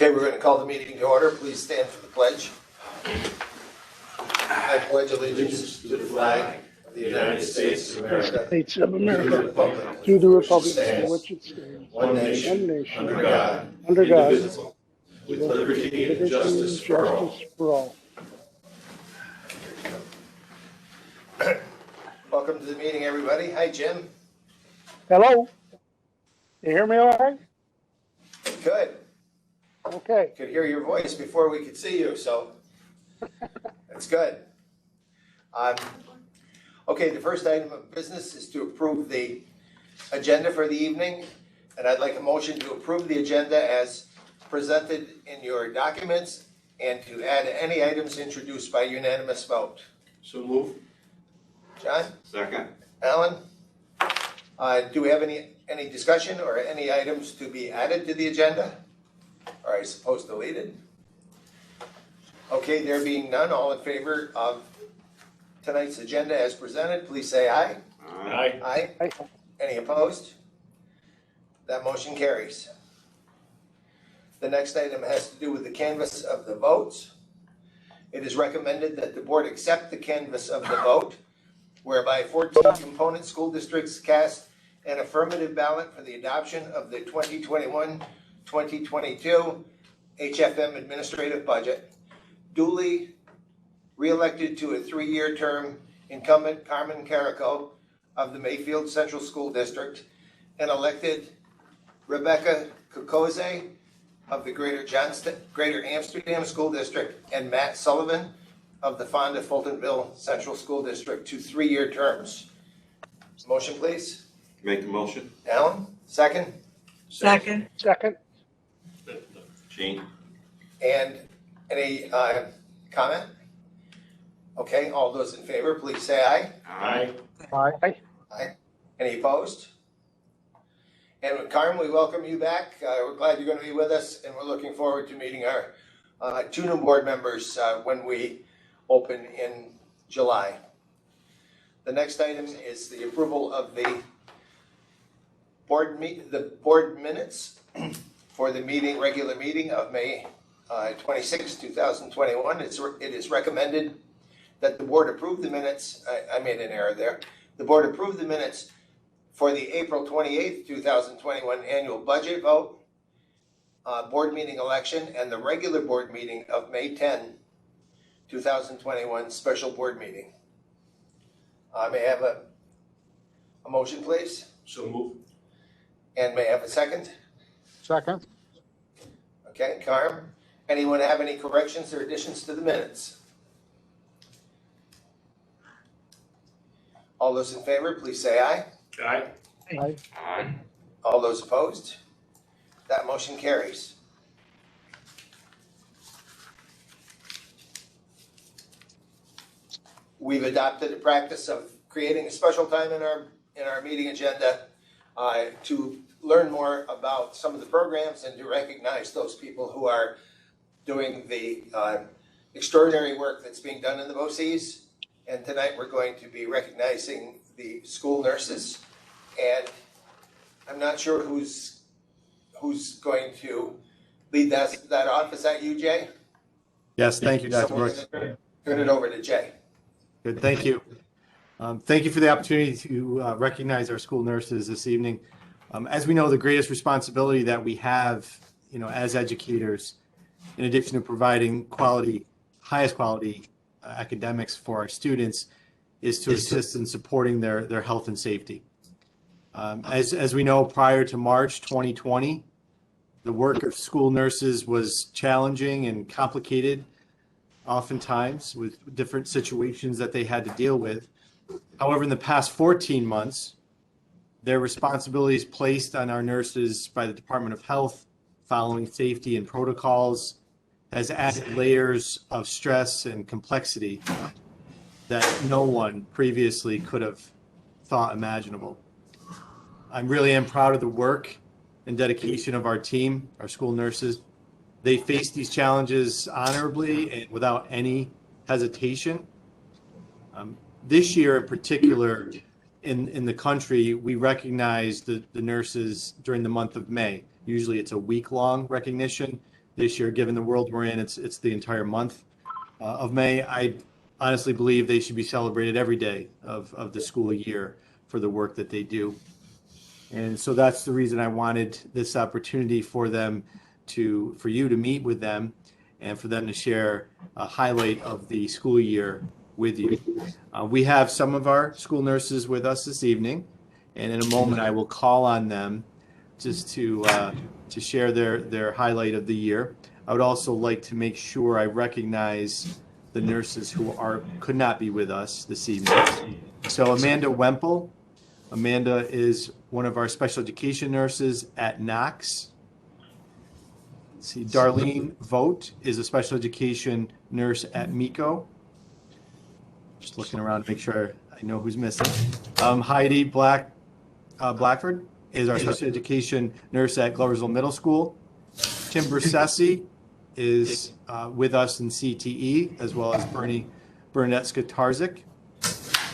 Okay, we're going to call the meeting to order. Please stand for the pledge. I pledge allegiance to the flag of the United States of America, to the republic for which it stands, one nation, under God, indivisible, with liberty and justice for all. Welcome to the meeting, everybody. Hi, Jim. Hello. You hear me all right? Good. Okay. Could hear your voice before we could see you, so that's good. Okay, the first item of business is to approve the agenda for the evening, and I'd like a motion to approve the agenda as presented in your documents and to add any items introduced by unanimous vote. So move. John? Second. Alan? Do we have any discussion or any items to be added to the agenda? Or I suppose deleted? Okay, there being none, all in favor of tonight's agenda as presented, please say aye. Aye. Aye. Aye. Any opposed? That motion carries. The next item has to do with the canvass of the votes. It is recommended that the board accept the canvass of the vote, whereby 14 component school districts cast an affirmative ballot for the adoption of the 2021-2022 HFM administrative budget. Duly re-elected to a 3-year term incumbent Carmen Carrico of the Mayfield Central School District and elected Rebecca Kokoze of the Greater Amsterdam School District and Matt Sullivan of the Fonda Fultonville Central School District to 3-year terms. Motion, please. Make the motion. Alan, second. Second. Second. Gene. And any comment? Okay, all those in favor, please say aye. Aye. Aye. Aye. Any opposed? And Carmen, we welcome you back. We're glad you're going to be with us, and we're looking forward to meeting our 2 new board members when we open in July. The next item is the approval of the board minutes for the regular meeting of May 26, 2021. It is recommended that the board approve the minutes. I made an error there. The board approved the minutes for the April 28, 2021 annual budget vote, board meeting election, and the regular board meeting of May 10, 2021 special board meeting. May I have a motion, please? So move. And may I have a second? Second. Okay, Carm. Anyone have any corrections or additions to the minutes? All those in favor, please say aye. Aye. Aye. Aye. All those opposed? That motion carries. We've adopted the practice of creating a special time in our meeting agenda to learn more about some of the programs and to recognize those people who are doing the extraordinary work that's being done in the Boces. And tonight we're going to be recognizing the school nurses. And I'm not sure who's going to lead that off. Is that you, Jay? Yes, thank you, Dr. Someone's Brooks. gonna turn it over to Jay. Good, thank you. Thank you for the opportunity to recognize our school nurses this evening. As we know, the greatest responsibility that we have, as educators, in addition to providing highest quality academics for our students, is to assist in supporting their health and safety. As we know, prior to March 2020, the work of school nurses was challenging and complicated, oftentimes with different situations that they had to deal with. However, in the past 14 months, their responsibilities placed on our nurses by the Department of Health following safety and protocols has added layers of stress and complexity that no one previously could have thought imaginable. I really am proud of the work and dedication of our team, our school nurses. They face these challenges honorably and without any hesitation. This year in particular, in the country, we recognize the nurses during the month of May. Usually it's a week-long recognition. this year. Given the world we're in, it's the entire month of May. I honestly believe they should be celebrated every day of the school year for the work that they do. And so that's the reason I wanted this opportunity for you to meet with them and for them to share a highlight of the school year with you. We have some of our school nurses with us this evening, and in a moment I will call on them just to share their highlight of the year. I would also like to make sure I recognize the nurses who could not be with us this evening. So Amanda Wemple. Amanda is one of our special education nurses at Knox. Let's see, Darlene Vogt is a special education nurse at Miko. Just looking around to make sure I know who's missing. Heidi Blackford is our special education nurse at Gloversville Middle School. Tim Brusessi is with us in CTE, as well as Bernadette Skatarzik.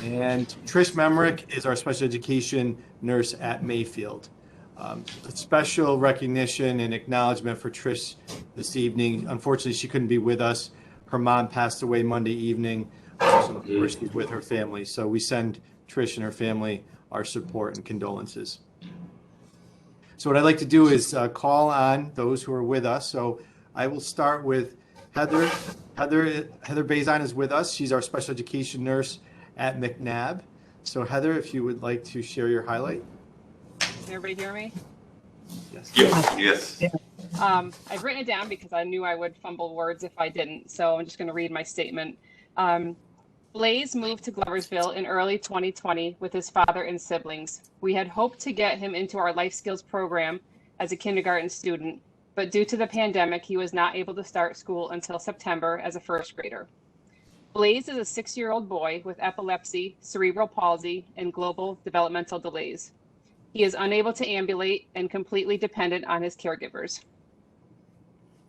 And Trish Memrick is our special education nurse at Mayfield. A special recognition and acknowledgement for Trish this evening. Unfortunately, she couldn't be with us. Her mom passed away Monday evening, so of course she's with her family. So we send Trish and her family our support and condolences. So what I'd like to do is call on those who are with us. So I will start with Heather. Heather Bazan is with us. She's our special education nurse at McNabb. So Heather, if you would like to share your highlight. Can everybody hear me? Yes. Yes. I've written it down because I knew I would fumble words if I didn't. So I'm just going to read my statement. Blaze moved to Gloversville in early 2020 with his father and siblings. We had hoped to get him into our life skills program as a kindergarten student, but due to the pandemic, he was not able to start school until September as a first grader. Blaze is a 6-year-old boy with epilepsy, cerebral palsy, and global developmental delays. He is unable to ambulate and completely dependent on his caregivers.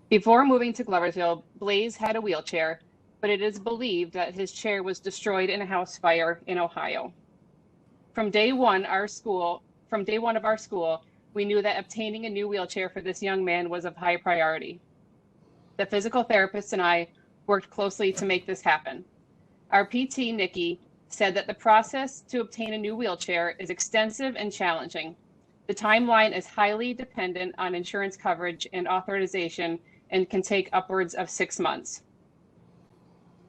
Before moving to Gloversville, Blaze had a wheelchair, but it is believed that his chair was destroyed in a house fire in Ohio. From day one of our school, we knew that obtaining a new wheelchair for this young man was of high priority. The physical therapist and I worked closely to make this happen. Our PT, Nikki, said that the process to obtain a new wheelchair is extensive and challenging. The timeline is highly dependent on insurance coverage and authorization and can take upwards of 6 months.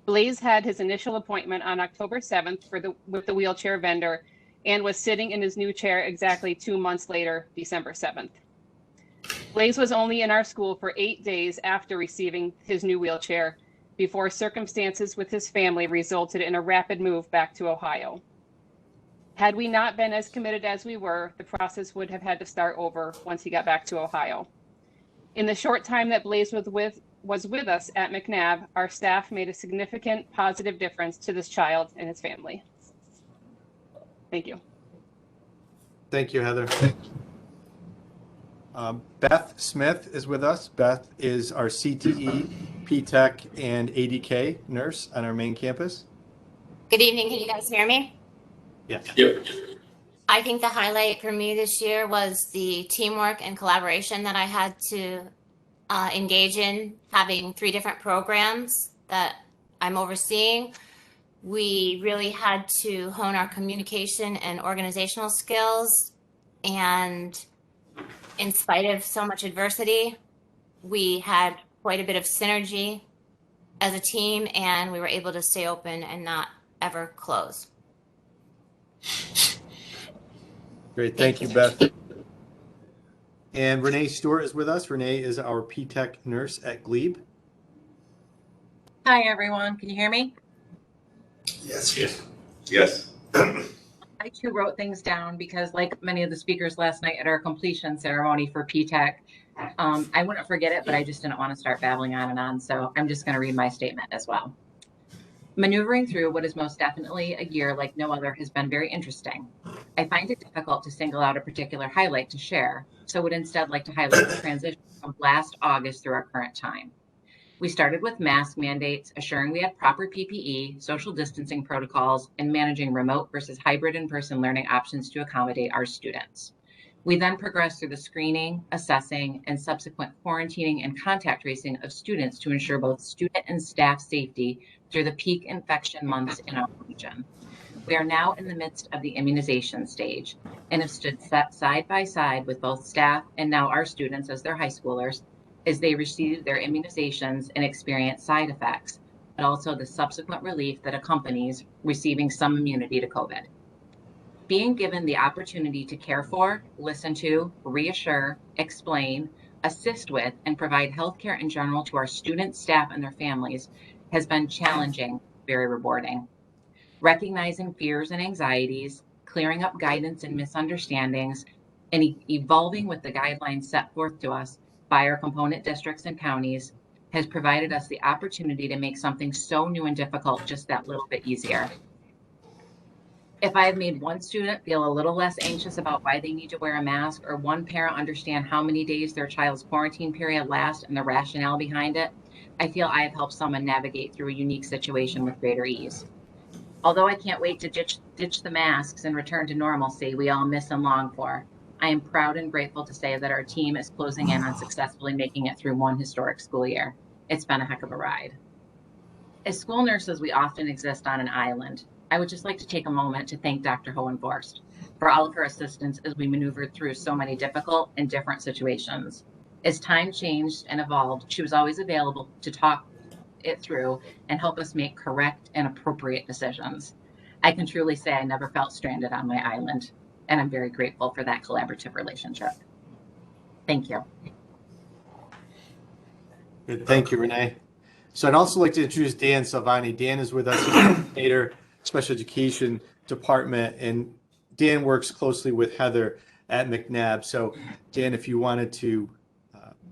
Blaze had his initial appointment on October 7th with the wheelchair vendor and was sitting in his new chair exactly 2 months later, December 7th. Blaze was only in our school for 8 days after receiving his new wheelchair, before circumstances with his family resulted in a rapid move back to Ohio. Had we not been as committed as we were, the process would have had to start over once he got back to Ohio. In the short time that Blaze was with us at McNabb, our staff made a significant positive difference to this child and his family. Thank you. Thank you, Heather. Beth Smith is with us. Beth is our CTE, P-Tech, and ADK nurse on our main campus. Good evening. Can you guys hear me? Yes. Yep. I think the highlight for me this year was the teamwork and collaboration that I had to engage in, having 3 different programs that I'm overseeing. We really had to hone our communication and organizational skills, and in spite of so much adversity, we had quite a bit of synergy as a team, and we were able to stay open and not ever close. Great. Thank you, Beth. And Renee Stewart is with us. Renee is our P-Tech nurse at Glebe. Hi, everyone. Can you hear me? Yes. Yes. I too wrote things down because, like many of the speakers last night at our completion ceremony for P-Tech, I wouldn't forget it, but I just didn't want to start babbling on and on. So I'm just going to read my statement as well. Maneuvering through what is most definitely a year like no other has been very interesting. I find it difficult to single out a particular highlight to share, so would instead like to highlight the transition from last August through our current time. We started with mask mandates, assuring we had proper PPE, social distancing protocols, and managing remote versus hybrid in-person learning options to accommodate our students. We then progress through the screening, assessing, and subsequent quarantining and contact tracing of students to ensure both student and staff safety through the peak infection months in our region. We are now in the midst of the immunization stage and have stood side by side with both staff and now our students as their high schoolers as they receive their immunizations and experience side effects, but also the subsequent relief that accompanies receiving some immunity to COVID. Being given the opportunity to care for, listen to, reassure, explain, assist with, and provide healthcare in general to our students, staff, and their families has been challenging, very rewarding. Recognizing fears and anxieties, clearing up guidance and misunderstandings, and evolving with the guidelines set forth to us by our component districts and counties has provided us the opportunity to make something so new and difficult just that little bit easier. If I have made one student feel a little less anxious about why they need to wear a mask, or one parent understand how many days their child's quarantine period lasts and the rationale behind it, I feel I have helped someone navigate through a unique situation with greater ease. Although I can't wait to ditch the masks and return to normalcy we all miss and long for, I am proud and grateful to say that our team is closing in on successfully making it through one historic school year. It's been a heck of a ride. As school nurses, we often exist on an island. I would just like to take a moment to thank Dr. Hohenforst for all of her assistance as we maneuvered through so many difficult and different situations. As time changed and evolved, she was always available to talk it through and help us make correct and appropriate decisions. I can truly say I never felt stranded on my island, and I'm very grateful for that collaborative relationship. Thank you. Good. Thank you, Renee. So I'd also like to introduce Dan Salvani. Dan is with us, coordinator, Special Education Department, and Dan works closely with Heather at McNabb. So Dan, if you wanted to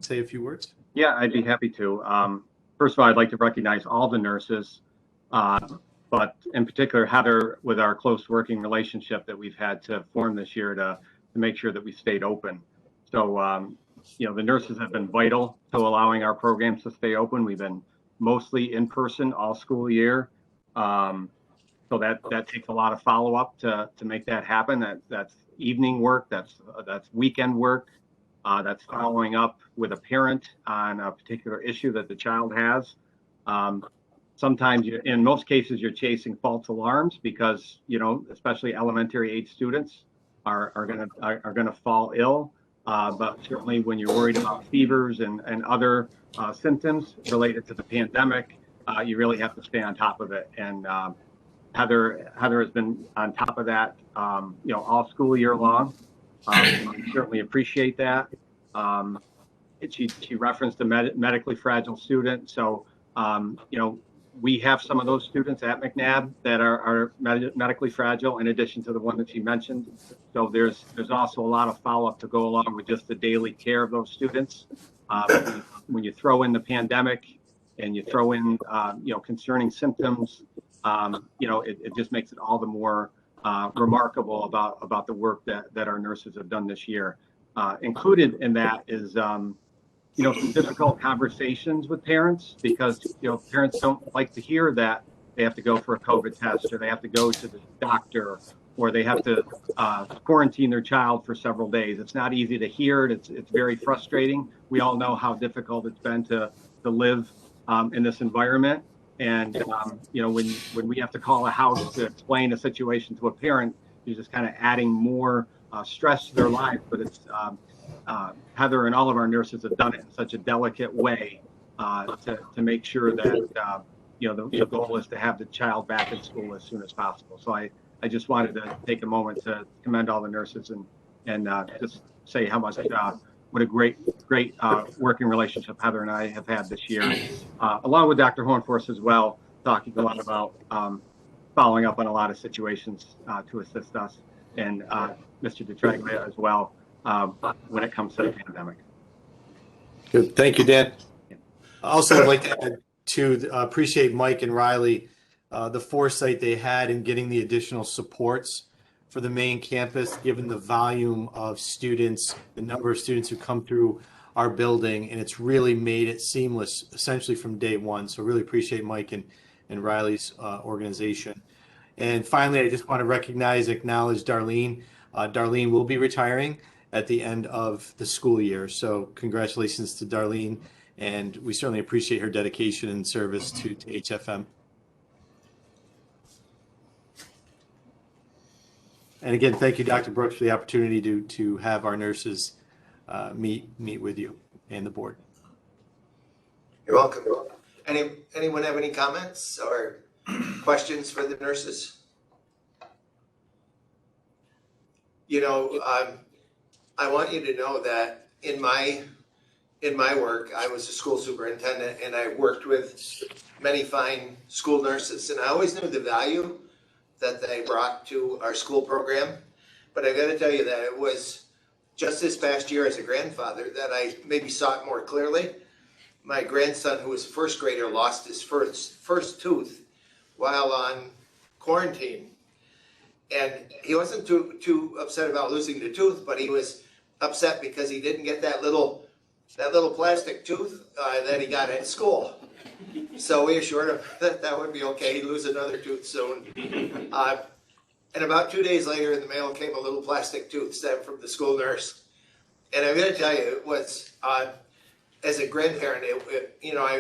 say a few words. Yeah, I'd be happy to. First of all, I'd like to recognize all the nurses, but in particular Heather, with our close working relationship that we've had to form this year to make sure that we stayed open. So, the nurses have been vital to allowing our programs to stay open. We've been mostly in person all school year. So that takes a lot of follow up to make that happen. That's evening work, that's weekend work. That's following up with a parent on a particular issue that the child has. Sometimes, in most cases, you're chasing false alarms because, especially elementary age students are gonna fall ill. But certainly, when you're worried about fevers and other symptoms related to the pandemic, you really have to stay on top of it. And Heather has been on top of that, all school year long. Certainly appreciate that. She referenced a medically fragile student. So, we have some of those students at McNabb that are medically fragile, in addition to the one that she mentioned. So there's also a lot of follow-up to go along with just the daily care of those students. When you throw in the pandemic and you throw in, concerning symptoms, it just makes it all the more remarkable about the work that our nurses have done this year. Included in that is, some difficult conversations with parents, because, parents don't like to hear that they have to go for a COVID test, or they have to go to the doctor, or they have to quarantine their child for several days. It's not easy to hear it. It's very frustrating. We all know how difficult it's been to live in this environment. And, when we have to call a house to explain a situation to a parent, you're just kind of adding more stress to their life. But it's Heather and all of our nurses have done it in such a delicate way to make sure that, the goal is to have the child back in school as soon as possible. So I just wanted to take a moment to commend all the nurses and just say how much, what a great working relationship Heather and I have had this year, along with Dr. Hohenforst as well, talking a lot about following up on a lot of situations to assist us, and Mr. DeTraglia as well when it comes to the pandemic. Good. Thank you, Dan. Also, I'd like to add to appreciate Mike and Riley, the foresight they had in getting the additional supports for the main campus, given the volume of students, the number of students who come through our building, and it's really made it seamless essentially from day one. So really appreciate Mike and Riley's organization. And finally, I just want to acknowledge Darlene. Darlene will be retiring at the end of the school year. So congratulations to Darlene, and we certainly appreciate her dedication and service to HFM. And again, thank you, Dr. Brooks, for the opportunity to have our nurses meet with you and the board. You're welcome. Anyone have any comments or questions for the nurses? You know, I want you to know that in my work, I was a school superintendent and I worked with many fine school nurses, and I always knew the value that they brought to our school program. But I got to tell you that it was just this past year as a grandfather that I maybe saw it more clearly. My grandson, who was a first grader, lost his first tooth while on quarantine. And he wasn't too upset about losing the tooth, but he was upset because he didn't get that little plastic tooth that he got at school. So we assured him that would be okay. He'd lose another tooth soon. And about 2 days later, in the mail came a little plastic tooth sent from the school nurse. And I'm going to tell you, it was, as a grandparent,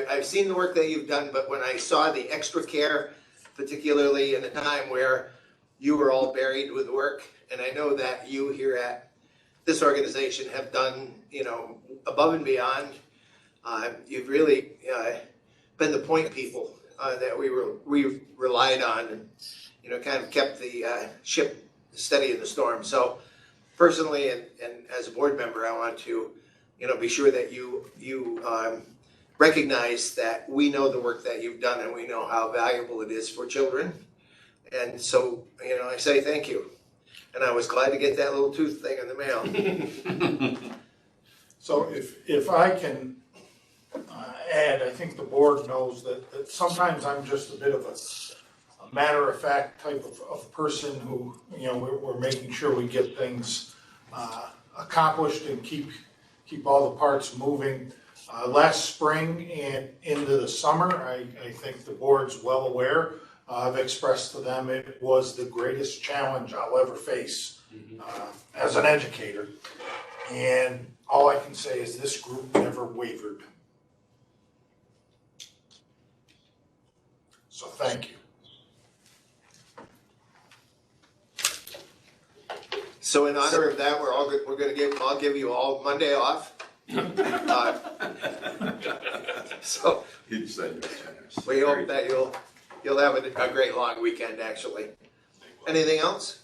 I've seen the work that you've done, but when I saw the extra care, particularly in a time where you were all buried with work, and I know that you here at this organization have done, above and beyond. You've really been the point people that we relied on, and kind of kept the ship steady in the storm. So personally, and as a board member, I want to, be sure that you recognize that we know the work that you've done and we know how valuable it is for children. And so, I say thank you. And I was glad to get that little tooth thing in the mail. So if I can add, I think the board knows that sometimes I'm just a bit of a matter-of-fact type of person who, we're making sure we get things accomplished and keep all the parts moving. Last spring and into the summer, I think the board's well aware. I've expressed to them it was the greatest challenge I'll ever face as an educator. And all I can say is this group never wavered. So thank you. So in honor of that, I'll give you all Monday off. So He said you're generous. we hope that you'll have a great long weekend, actually. Anything else?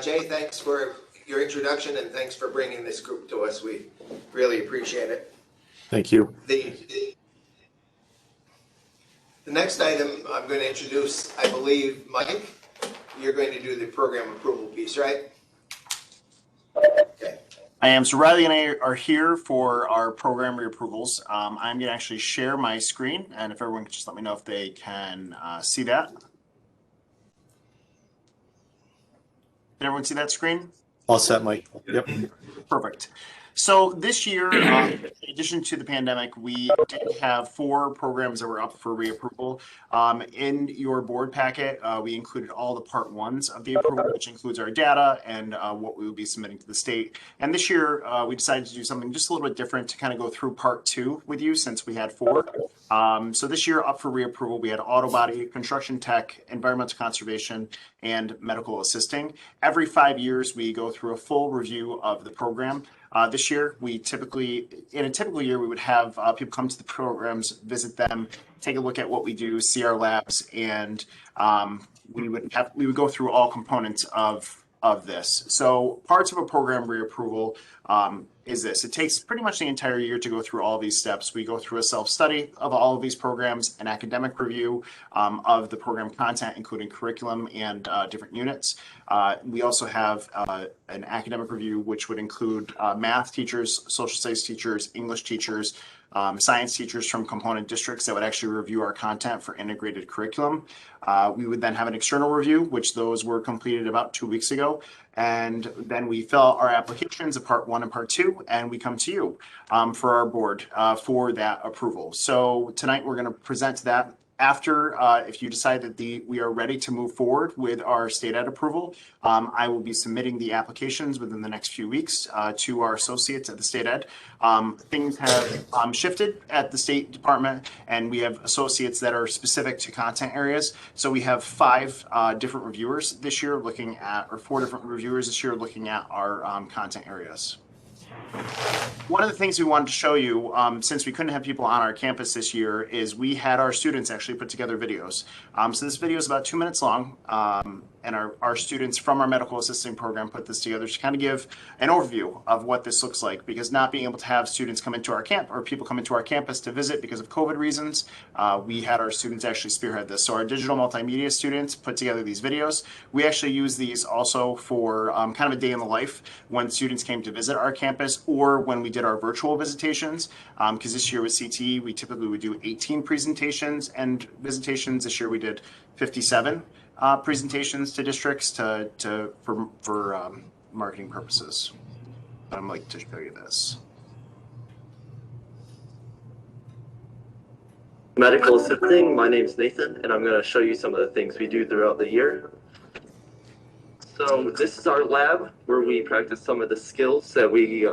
Jay, thanks for your introduction and thanks for bringing this group to us. We really appreciate it. Thank you. The next item I'm going to introduce, I believe, Mike, you're going to do the program approval piece, right? Okay. I am. So Riley and I are here for our program reapprovals. I'm going to actually share my screen, and if everyone could just let me know if they can see that. Did everyone see that screen? All set, Mike. Yep. Perfect. So this year, in addition to the pandemic, we did have 4 programs that were up for reapproval. In your board packet, we included all the part 1s of the approval, which includes our data and what we will be submitting to the state. And this year, we decided to do something just a little bit different to kind of go through part 2 with you, since we had 4. So this year, up for reapproval, we had auto body, construction tech, environmental conservation, and medical assisting. Every 5 years, we go through a full review of the program. This year, in a typical year, we would have people come to the programs, visit them, take a look at what we do, see our labs, and we would go through all components of this. So parts of a program reapproval is this. It takes pretty much the entire year to go through all these steps. We go through a self-study of all of these programs, an academic review of the program content, including curriculum and different units. We also have an academic review, which would include math teachers, social studies teachers, English teachers, science teachers from component districts that would actually review our content for integrated curriculum. We would then have an external review, which those were completed about 2 weeks ago. And then we fill out our applications of part 1 and part 2, and we come to you for our board for that approval. So tonight we're going to present that After, if you decide that we are ready to move forward with our state ed approval, I will be submitting the applications within the next few weeks to our associates at the state ed. Things have shifted at the State Department, and we have associates that are specific to content areas. So we have 5 different reviewers this year looking at, or 4 different reviewers this year looking at our content areas. One of the things we wanted to show you, since we couldn't have people on our campus this year, is we had our students actually put together videos. So this video is about 2 minutes long, and our students from our medical assisting program put this together to kind of give an overview of what this looks like, because not being able to have students come into our camp or people come into our campus to visit because of COVID reasons, we had our students actually spearhead this. So our digital multimedia students put together these videos. We actually use these also for kind of a day in the life when students came to visit our campus, or when we did our virtual visitations, because this year with CTE, we typically would do 18 presentations and visitations. This year we did 57 presentations to districts for marketing purposes. I'd like to show you this. Medical assisting, my name's Nathan, and I'm going to show you some of the things we do throughout the year. So this is our lab where we practice some of the skills that we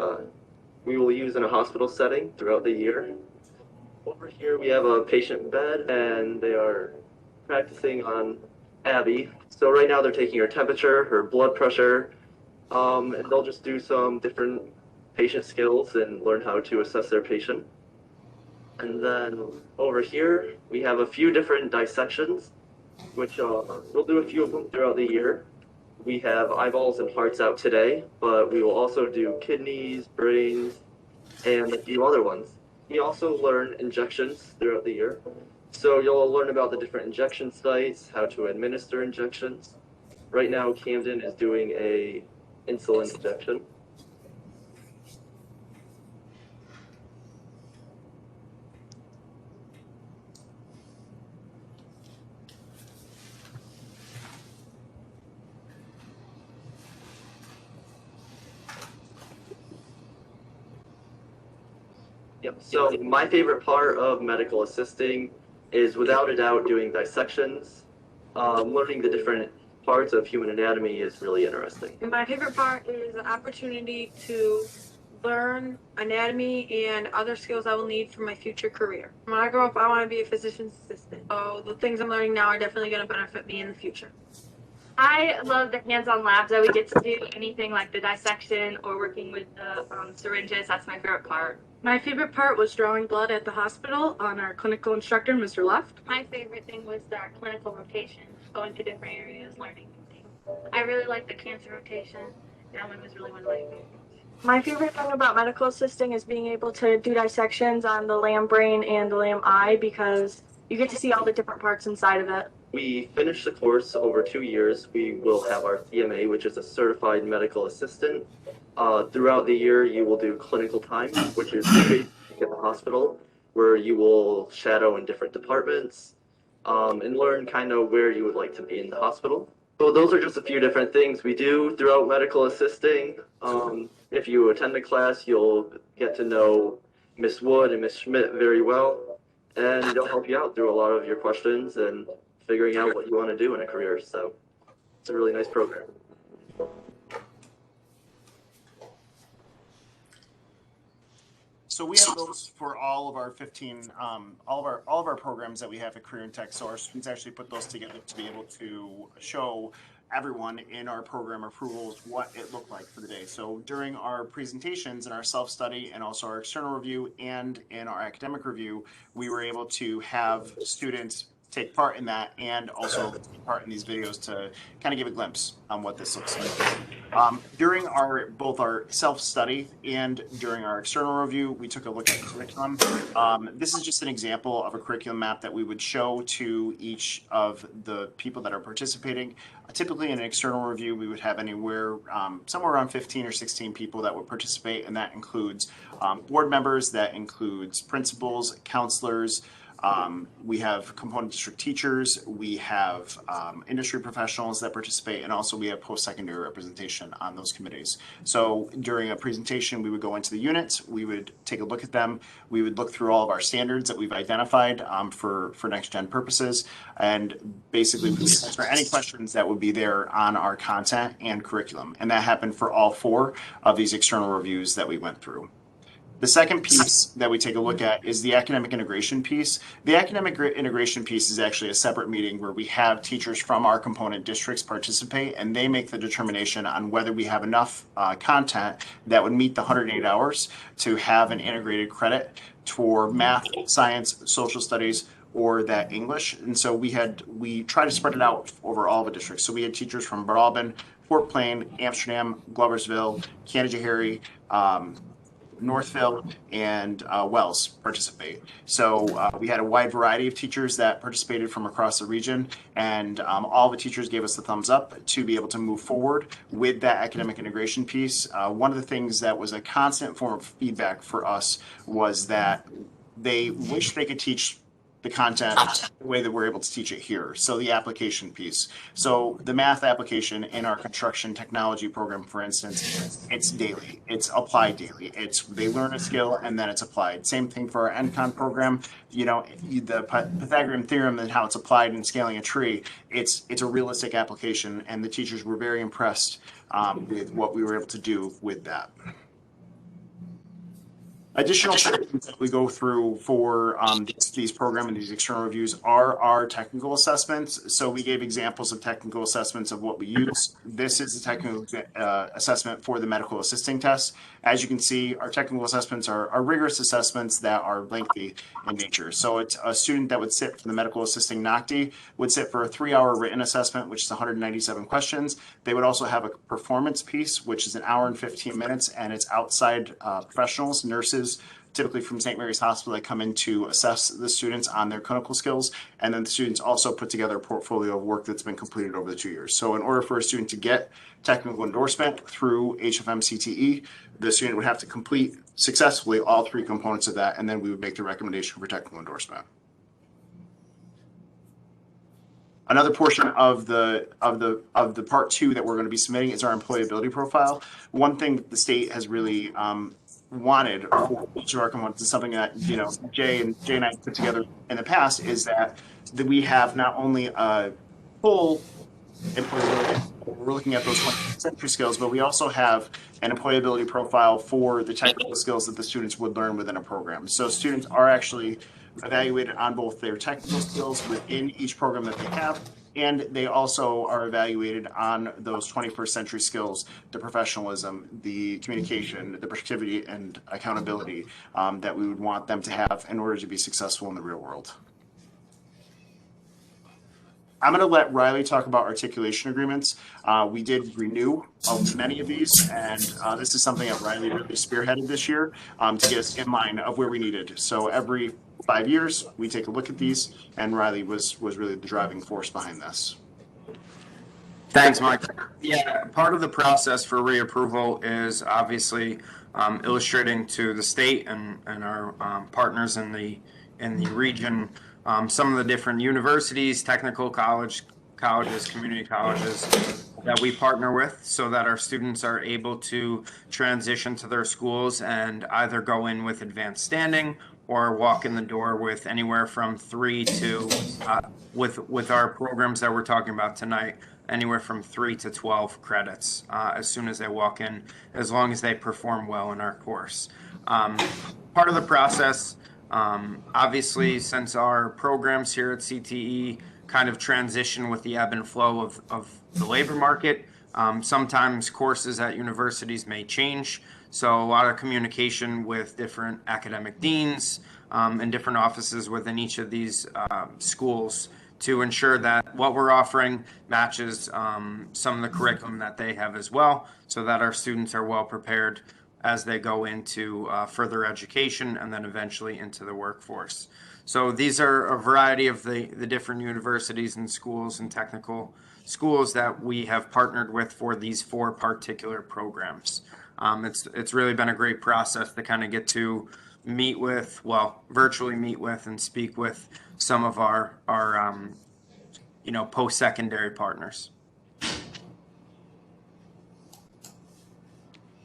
will use in a hospital setting throughout the year. Over here we have a patient bed, and they are practicing on Abby. So right now they're taking her temperature, her blood pressure, and they'll just do some different patient skills and learn how to assess their patient. And then over here we have a few different dissections, which we'll do a few of them throughout the year. We have eyeballs and hearts out today, but we will also do kidneys, brains, and a few other ones. We also learn injections throughout the year. So you'll learn about the different injection sites, how to administer injections. Right now, Camden is doing a insulin injection. Yep. So my favorite part of medical assisting is without a doubt doing dissections. Learning the different parts of human anatomy is really interesting. My favorite part is the opportunity to learn anatomy and other skills I will need for my future career. When I grow up, I want to be a physician's assistant. So the things I'm learning now are definitely going to benefit me in the future. I love the hands-on labs that we get to do anything like the dissection or working with the syringes. That's my favorite part. My favorite part was drawing blood at the hospital on our clinical instructor, Mr. Left. My favorite thing was our clinical rotation, going to different areas, learning new things. I really like the cancer rotation. That one was really one of my favorites. My favorite thing about medical assisting is being able to do dissections on the lamb brain and the lamb eye, because you get to see all the different parts inside of it. We finish the course over 2 years. We will have our CMA, which is a certified medical assistant. Throughout the year, you will do clinical time, which is in the hospital, where you will shadow in different departments and learn kind of where you would like to be in the hospital. So those are just a few different things we do throughout medical assisting. If you attend the class, you'll get to know Miss Wood and Miss Schmidt very well, and they'll help you out through a lot of your questions and figuring out what you want to do in a career. So it's a really nice program. So we have those for all of our 15, all of our programs that we have at Career and Tech. So our students actually put those together to be able to show everyone in our program approvals what it looked like for the day. So during our presentations and our self-study and also our external review and in our academic review, we were able to have students take part in that and also take part in these videos to kind of give a glimpse on what this looks like. During both our self-study and during our external review, we took a look at curriculum. This is just an example of a curriculum map that we would show to each of the people that are participating. Typically in an external review, we would have anywhere, somewhere around 15 or 16 people that would participate, and that includes board members, that includes principals, counselors, We have component district teachers, we have industry professionals that participate, and also we have post-secondary representation on those committees. So during a presentation, we would go into the units, we would take a look at them, we would look through all of our standards that we've identified for next gen purposes, and basically we would answer any questions that would be there on our content and curriculum. And that happened for all 4 of these external reviews that we went through. The second piece that we take a look at is the academic integration piece. The academic integration piece is actually a separate meeting where we have teachers from our component districts participate, and they make the determination on whether we have enough content that would meet the 108 hours to have an integrated credit for math, science, social studies, or that English. And so we try to spread it out over all the districts. So we had teachers from Broadbent, Fort Plain, Amsterdam, Gloversville, Canajoharie, Northville, and Wells participate. So we had a wide variety of teachers that participated from across the region, and all the teachers gave us the thumbs up to be able to move forward with that academic integration piece. One of the things that was a constant form of feedback for us was that they wish they could teach the content the way that we're able to teach it here. So the application piece. So the math application in our construction technology program, for instance, it's daily. It's applied daily. They learn a skill and then it's applied. Same thing for our NCON program. You know, the Pythagorean theorem and how it's applied in scaling a tree. It's a realistic application, and the teachers were very impressed with what we were able to do with that. Additional things that we go through for these program and these external reviews are our technical assessments. So we gave examples of technical assessments of what we use. This is a technical assessment for the medical assisting test. As you can see, our technical assessments are rigorous assessments that are lengthy in nature. So it's a student that would sit for the medical assisting NOCTI would sit for a 3-hour written assessment, which is 197 questions. They would also have a performance piece, which is 1 hour and 15 minutes, and it's outside professionals, nurses, typically from St. Mary's Hospital, that come in to assess the students on their clinical skills. And then the students also put together a portfolio of work that's been completed over the 2 years. So in order for a student to get technical endorsement through HFM CTE, the student would have to complete successfully all 3 components of that, and then we would make the recommendation for technical endorsement. Another portion of the part 2 that we're going to be submitting is our employability profile. One thing that the state has really wanted for each of our components is something that, you know, Jay and I put together in the past, is that we have not only a full employability, we're looking at those 21st century skills, but we also have an employability profile for the technical skills that the students would learn within a program. So students are actually evaluated on both their technical skills within each program that they have, and they also are evaluated on those 21st century skills, the professionalism, the communication, the productivity, and accountability that we would want them to have in order to be successful in the real world. I'm going to let Riley talk about articulation agreements. We did renew many of these, and this is something that Riley really spearheaded this year to get us in line of where we needed. So every 5 years, we take a look at these, and Riley was really the driving force behind this. Thanks, Mike. Yeah, part of the process for reapproval is obviously illustrating to the state and our partners in the region some of the different universities, technical colleges, community colleges that we partner with, so that our students are able to transition to their schools and either go in with advanced standing or walk in the door with anywhere from 3 to, with our programs that we're talking about tonight, anywhere from 3 to 12 credits as soon as they walk in, as long as they perform well in our course. Part of the process, obviously, since our programs here at CTE kind of transition with the ebb and flow of the labor market, sometimes courses at universities may change. So a lot of communication with different academic deans and different offices within each of these schools to ensure that what we're offering matches some of the curriculum that they have as well, so that our students are well prepared as they go into further education and then eventually into the workforce. So these are a variety of the different universities and schools and technical schools that we have partnered with for these 4 particular programs. It's really been a great process to kind of get to virtually meet with and speak with some of our post-secondary partners.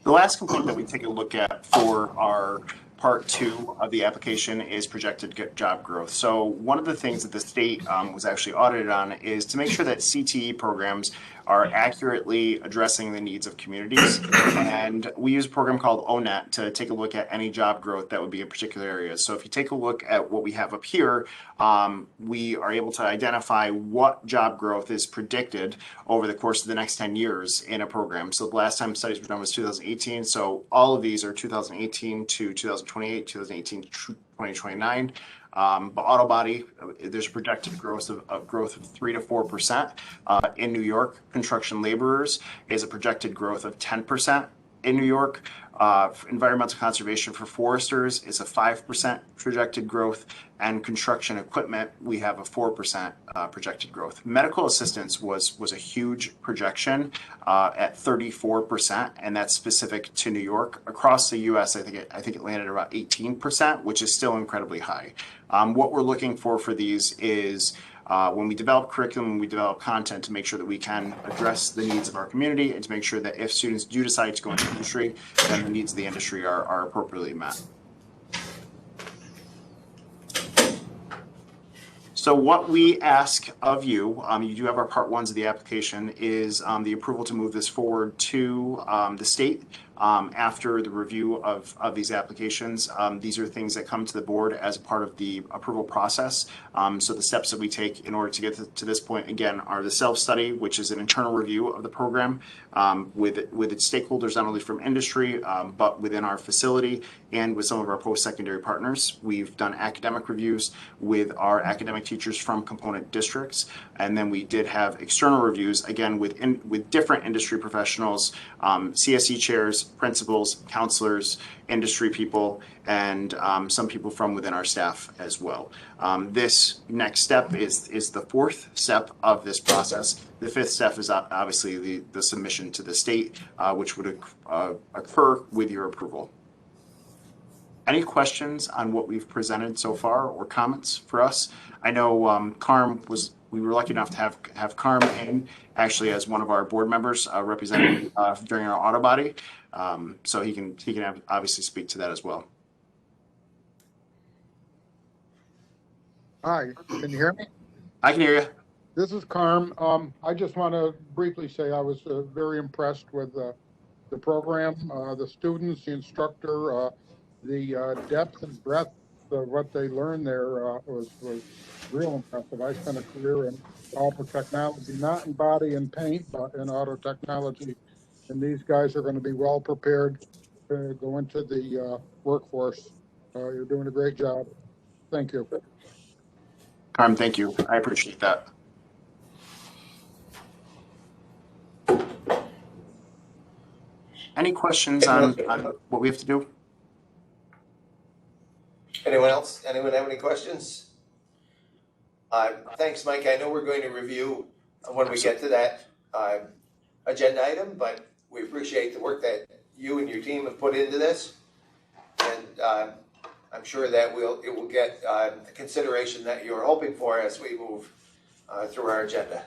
The last component that we take a look at for our part 2 of the application is projected job growth. So one of the things that the state was actually audited on is to make sure that CTE programs are accurately addressing the needs of communities. And we use a program called ONET to take a look at any job growth that would be in particular areas. So if you take a look at what we have up here, we are able to identify what job growth is predicted over the course of the next 10 years in a program. So the last time studies were done was 2018. So all of these are 2018 to 2028, 2018 to 2029. But auto body, there's a projected growth of 3 to 4%. In New York, construction laborers is a projected growth of 10% in New York. Environmental conservation for foresters is a 5% projected growth, and construction equipment, we have a 4% projected growth. Medical assistance was a huge projection at 34%, and that's specific to New York. Across the U.S., I think it landed at about 18%, which is still incredibly high. What we're looking for these is when we develop curriculum, when we develop content, to make sure that we can address the needs of our community and to make sure that if students do decide to go into industry, then the needs of the industry are appropriately met. So what we ask of you, you do have our part 1s of the application, is the approval to move this forward to the state. After the review of these applications, these are things that come to the board as a part of the approval process. So the steps that we take in order to get to this point, again, are the self-study, which is an internal review of the program with its stakeholders, not only from industry, but within our facility and with some of our post-secondary partners. We've done academic reviews with our academic teachers from component districts. And then we did have external reviews, again, with different industry professionals, CSE chairs, principals, counselors, industry people, and some people from within our staff as well. This next step is the 4th step of this process. The 5th step is obviously the submission to the state, which would occur with your approval. Any questions on what we've presented so far or comments for us? I know we were lucky enough to have Carm in actually as one of our board members representing during our auto body. So he can obviously speak to that as well. Hi, can you hear me? I can hear you. This is Carm. I just want to briefly say I was very impressed with the program, the students, the instructor, the depth and breadth of what they learned there was real impressive. I spent a career in auto technology, not in body and paint, but in auto technology. And these guys are going to be well prepared to go into the workforce. You're doing a great job. Thank you. Carm, thank you. I appreciate that. Any questions on what we have to do? Anyone else? Anyone have any questions? Thanks, Mike. I know we're going to review when we get to that agenda item, but we appreciate the work that you and your team have put into this. And I'm sure that it will get the consideration that you're hoping for as we move through our agenda.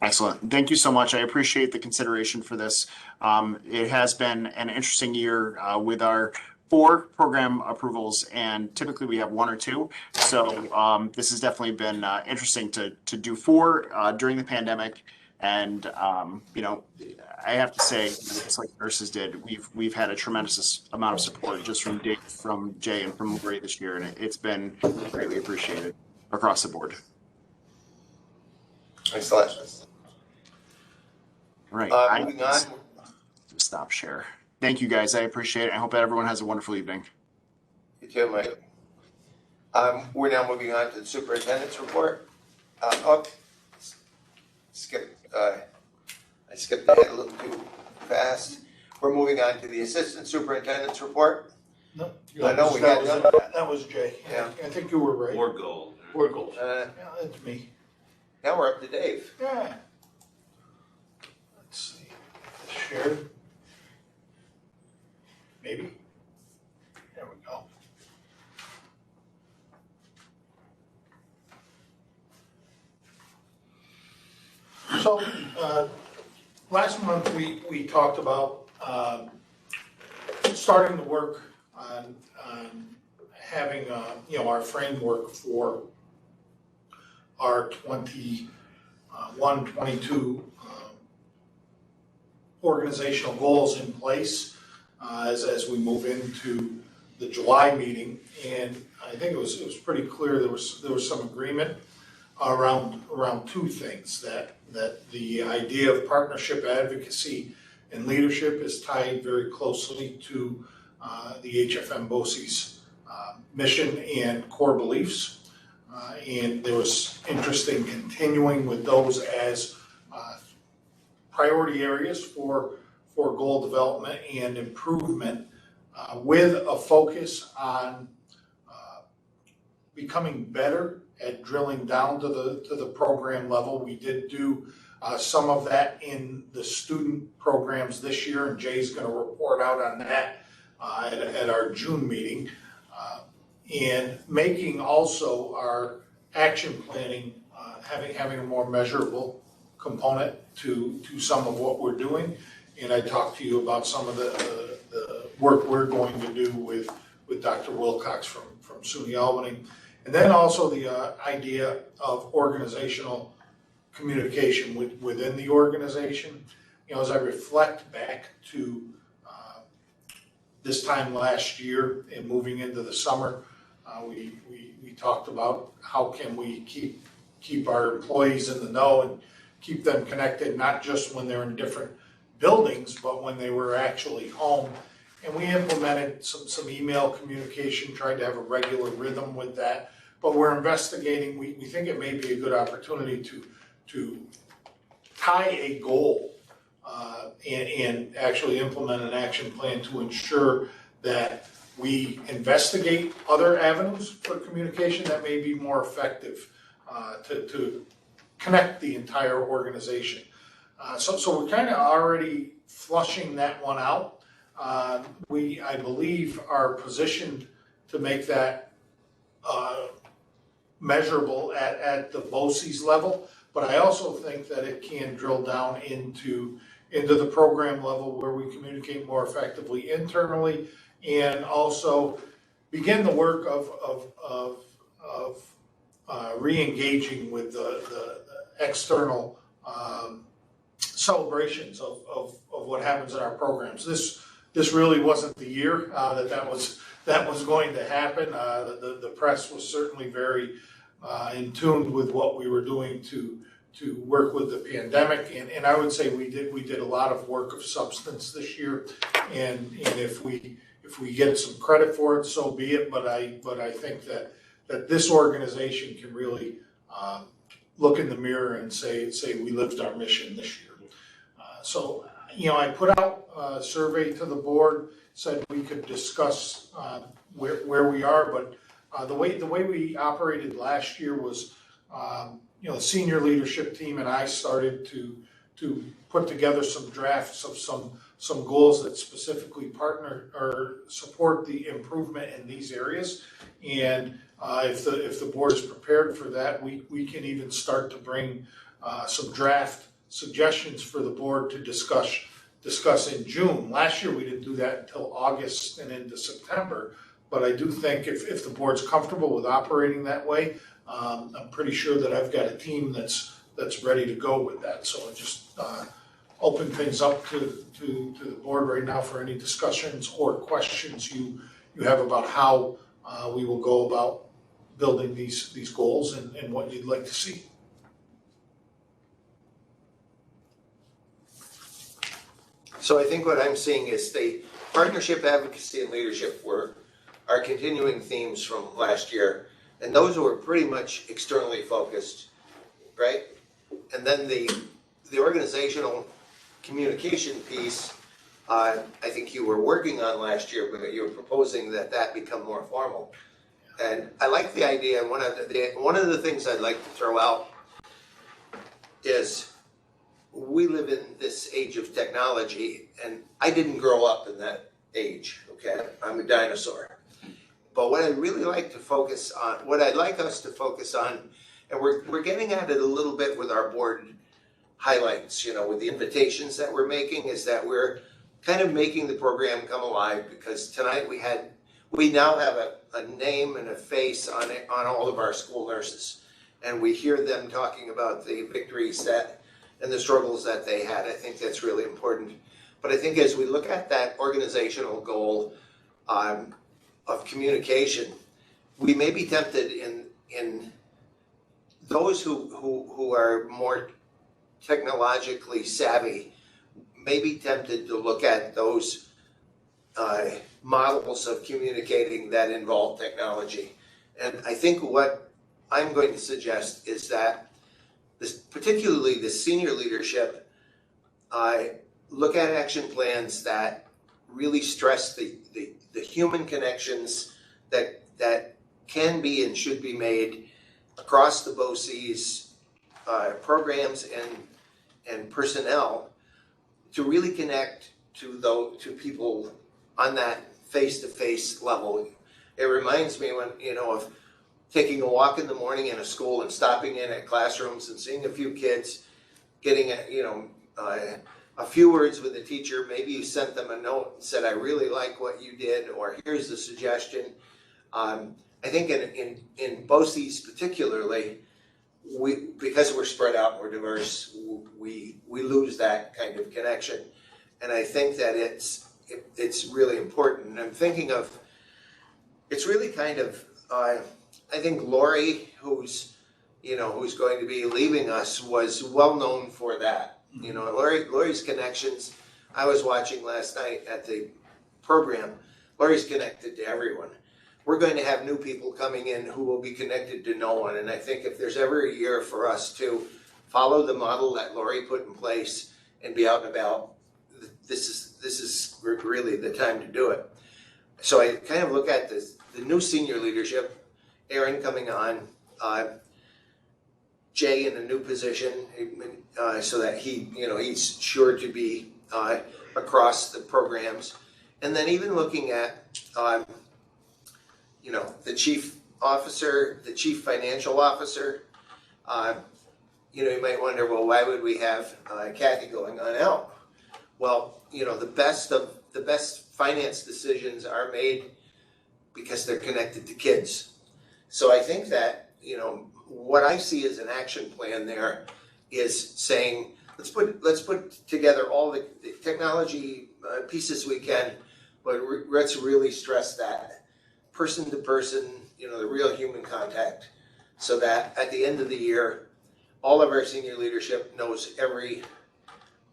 Excellent. Thank you so much. I appreciate the consideration for this. It has been an interesting year with our 4 program approvals, and typically we have 1 or 2. So this has definitely been interesting to do 4 during the pandemic. And I have to say, just like nurses did, we've had a tremendous amount of support just from Jay and from Lori this year, and it's been greatly appreciated across the board. Excellent. Right. Moving on. Stop share. Thank you, guys. I appreciate it. I hope that everyone has a wonderful evening. You too, Mike. We're now moving on to the superintendent's report. I skipped ahead a little too fast. We're moving on to the assistant superintendent's report. No, we had done that. That was Jay. Yeah. I think you were right. Board goal. Board goals. Yeah, that's me. Now we're up to Dave. Yeah. Let's see. Shared. Maybe. There we go. last month we talked about starting to work on having our framework for our 21-22 organizational goals in place as we move into the July meeting. And I think it was pretty clear there was some agreement around two things, that the idea of partnership, advocacy, and leadership is tied very closely to the HFM BOCES mission and core beliefs. And there was interest in continuing with those as priority areas for goal development and improvement, with a focus on becoming better at drilling down to the program level. We did do some of that in the student programs this year, and Jay's going to report out on that at our June meeting. And making also our action planning, having a more measurable component to some of what we're doing. And I talked to you about some of the work we're going to do with Dr. Wilcox from SUNY Albany. And then also the idea of organizational communication within the organization. As I reflect back to this time last year and moving into the summer, we talked about how can we keep our employees in the know and keep them connected, not just when they're in different buildings, but when they were actually home. And we implemented some email communication, tried to have a regular rhythm with that. But we're investigating, we think it may be a good opportunity to tie a goal and actually implement an action plan to ensure that we investigate other avenues for communication that may be more effective to connect the entire organization. So we're kind of already flushing that one out. We, I believe, are positioned to make that measurable at the BOCES level, but I also think that it can drill down into the program level where we communicate more effectively internally, and also begin the work of re-engaging with the external celebrations of what happens in our programs. This really wasn't the year that was going to happen. The press was certainly very in tune with what we were doing to work with the pandemic, and I would say we did a lot of work of substance this year, and if we get some credit for it, so be it. But I think that this organization can really look in the mirror and say we lived our mission this year. So I put out a survey to the board, said we could discuss where we are, but the way we operated last year was, the senior leadership team and I started to put together some drafts of some goals that specifically partner or support the improvement in these areas. And if the board is prepared for that, we can even start to bring some draft suggestions for the board to discuss in June. Last year we didn't do that until August and into September, but I do think if the board's comfortable with operating that way, I'm pretty sure that I've got a team that's ready to go with that. So I just open things up to the board right now for any discussions or questions you have about how we will go about building these goals and what you'd like to see. So I think what I'm seeing is the partnership, advocacy, and leadership are continuing themes from last year, and those were pretty much externally focused, right? And then the organizational communication piece, I think you were working on last year, but you were proposing that become more formal. And I like the idea. One of the things I'd like to throw out is we live in this age of technology, and I didn't grow up in that age, okay? I'm a dinosaur. But what I'd really like to focus on, what I'd like us to focus on, and we're getting at it a little bit with our board highlights, with the invitations that we're making, is that we're kind of making the program come alive, because tonight we now have a name and a face on all of our school nurses. And we hear them talking about the victories and the struggles that they had. I think that's really important. But I think as we look at that organizational goal of communication, we may be tempted in those who are more technologically savvy, may be tempted to look at those models of communicating that involve technology. And I think what I'm going to suggest is that particularly the senior leadership look at action plans that really stress the human connections that can be and should be made across the BOCES programs and personnel, to really connect to people on that face-to-face level. It reminds me of taking a walk in the morning in a school and stopping in at classrooms and seeing a few kids, getting a few words with the teacher. Maybe you sent them a note and said, "I really like what you did," or "Here's the suggestion." I think in BOCES particularly, because we're spread out and we're diverse, we lose that kind of connection. And I think that it's really important. And I'm thinking of, it's really kind of, I think Lori, who's going to be leaving us, was well known for that. Lori's connections, I was watching last night at the program, Lori's connected to everyone. We're going to have new people coming in who will be connected to no one. And I think if there's ever a year for us to follow the model that Lori put in place and be out and about, this is really the time to do it. So I kind of look at the new senior leadership, Aaron coming on, Jay in a new position, so that he's sure to be across the programs. And then even looking at the chief officer, the chief financial officer. You might wonder, well, why would we have Kathy going on out? Well, the best finance decisions are made because they're connected to kids. So I think that, what I see as an action plan there is saying, let's put together all the technology pieces we can, but let's really stress that person to person, the real human contact, so that at the end of the year, all of our senior leadership knows I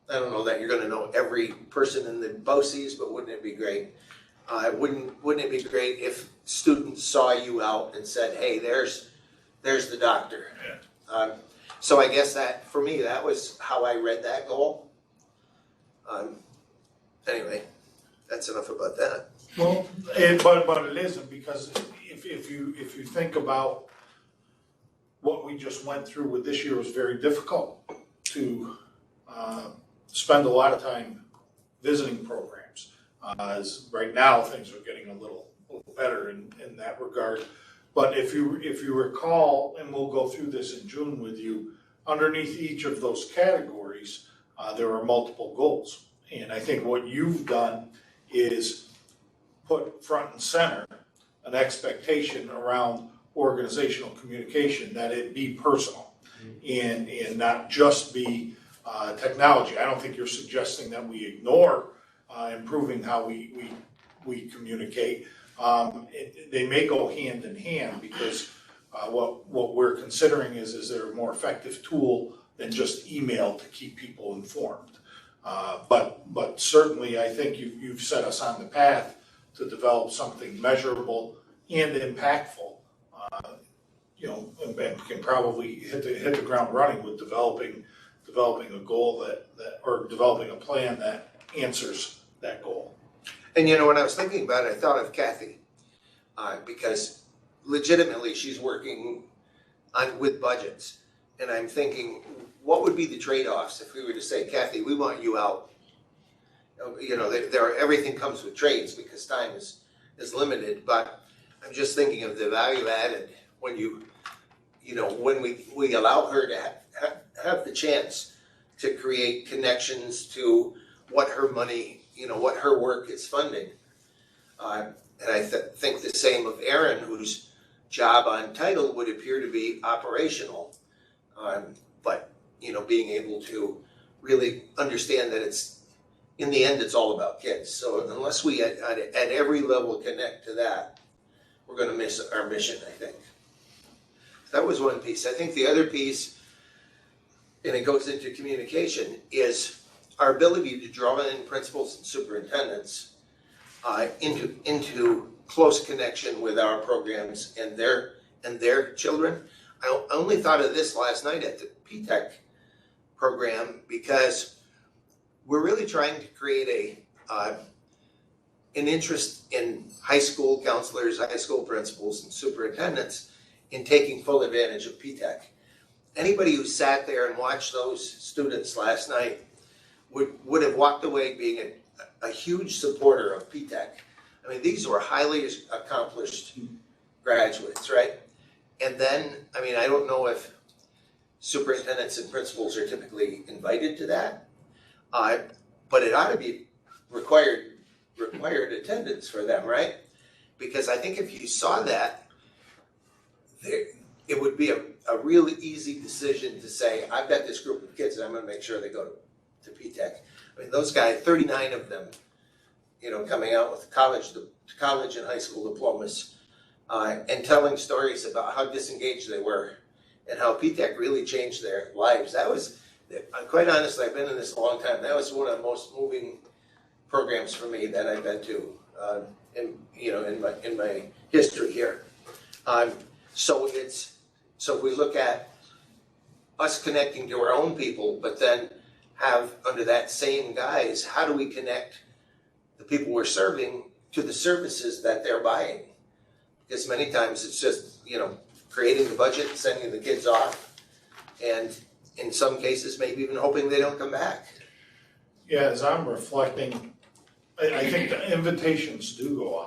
don't know that you're going to know every person in the BOCES, but wouldn't it be great? Wouldn't it be great if students saw you out and said, "Hey, there's the doctor." Yeah. So I guess that, for me, that was how I read that goal. Anyway, that's enough about that. Well, but it isn't, because if you think about what we just went through with this year, was very difficult to spend a lot of time visiting programs. As right now, things are getting a little better in that regard. But if you recall, and we'll go through this in June with you, underneath each of those categories, there are multiple goals. And I think what you've done is put front and center an expectation around organizational communication, that it be personal and not just be technology. I don't think you're suggesting that we ignore improving how we communicate. They may go hand in hand, because what we're considering is there a more effective tool than just email to keep people informed. But certainly I think you've set us on the path to develop something measurable and impactful. And can probably hit the ground running with developing a goal or developing a plan that answers that goal. And when I was thinking about it, I thought of Kathy, because legitimately she's working with budgets, and I'm thinking, what would be the trade-offs if we were to say, "Kathy, we want you out"? Everything comes with trades because time is limited, but I'm just thinking of the value added when when we allow her to have the chance to create connections to what her money, what her work is funding. And I think the same of Erin, whose job on title would appear to be operational, but being able to really understand that it's, in the end, it's all about kids. So unless we at every level connect to that, we're going to miss our mission, I think. That was one piece. I think the other piece, and it goes into communication, is our ability to draw in principals and superintendents into close connection with our programs and their children. I only thought of this last night at the PTEC program, because we're really trying to create an interest in high school counselors, high school principals, and superintendents in taking full advantage of PTEC. Anybody who sat there and watched those students last night would have walked away being a huge supporter of PTEC. I mean, these were highly accomplished graduates, right? And then, I don't know if superintendents and principals are typically invited to that, but it ought to be required attendance for them, right? Because I think if you saw that, it would be a really easy decision to say, I've got this group of kids and I'm going to make sure they go to PTEC. Those guys, 39 of them, coming out with college and high school diplomas, and telling stories about how disengaged they were and how PTEC really changed their lives. That was, quite honestly, I've been in this a long time. That was one of the most moving programs for me that I've been to in my history here. So if we look at us connecting to our own people, but then have under that same guise, how do we connect the people we're serving to the services that they're buying? Because many times it's just, creating the budget, sending the kids off, and in some cases, maybe even hoping they don't come back. Yeah, as I'm reflecting, I think the invitations do go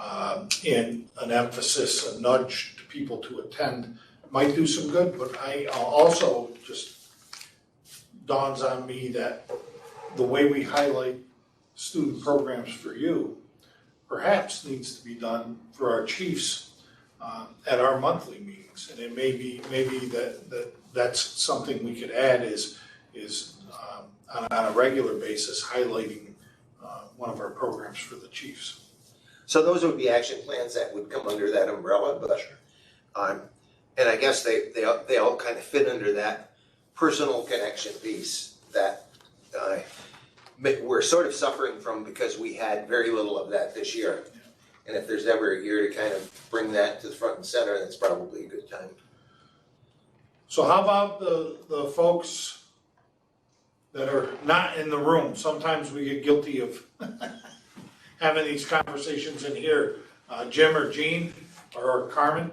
out in an emphasis, a nudge to people to attend might do some good, but I also just dawns on me that the way we highlight student programs for you perhaps needs to be done for our chiefs at our monthly meetings. And it may be that's something we could add is on a regular basis highlighting one of our programs for the chiefs. So those would be action plans that would come under that umbrella, but and I guess they all kind of fit under that personal connection piece that we're sort of suffering from because we had very little of that this year. And if there's ever a year to kind of bring that to the front and center, that's probably a good time. So how about the folks that are not in the room? Sometimes we get guilty of having these conversations in here. Jim or Jean or Carmen?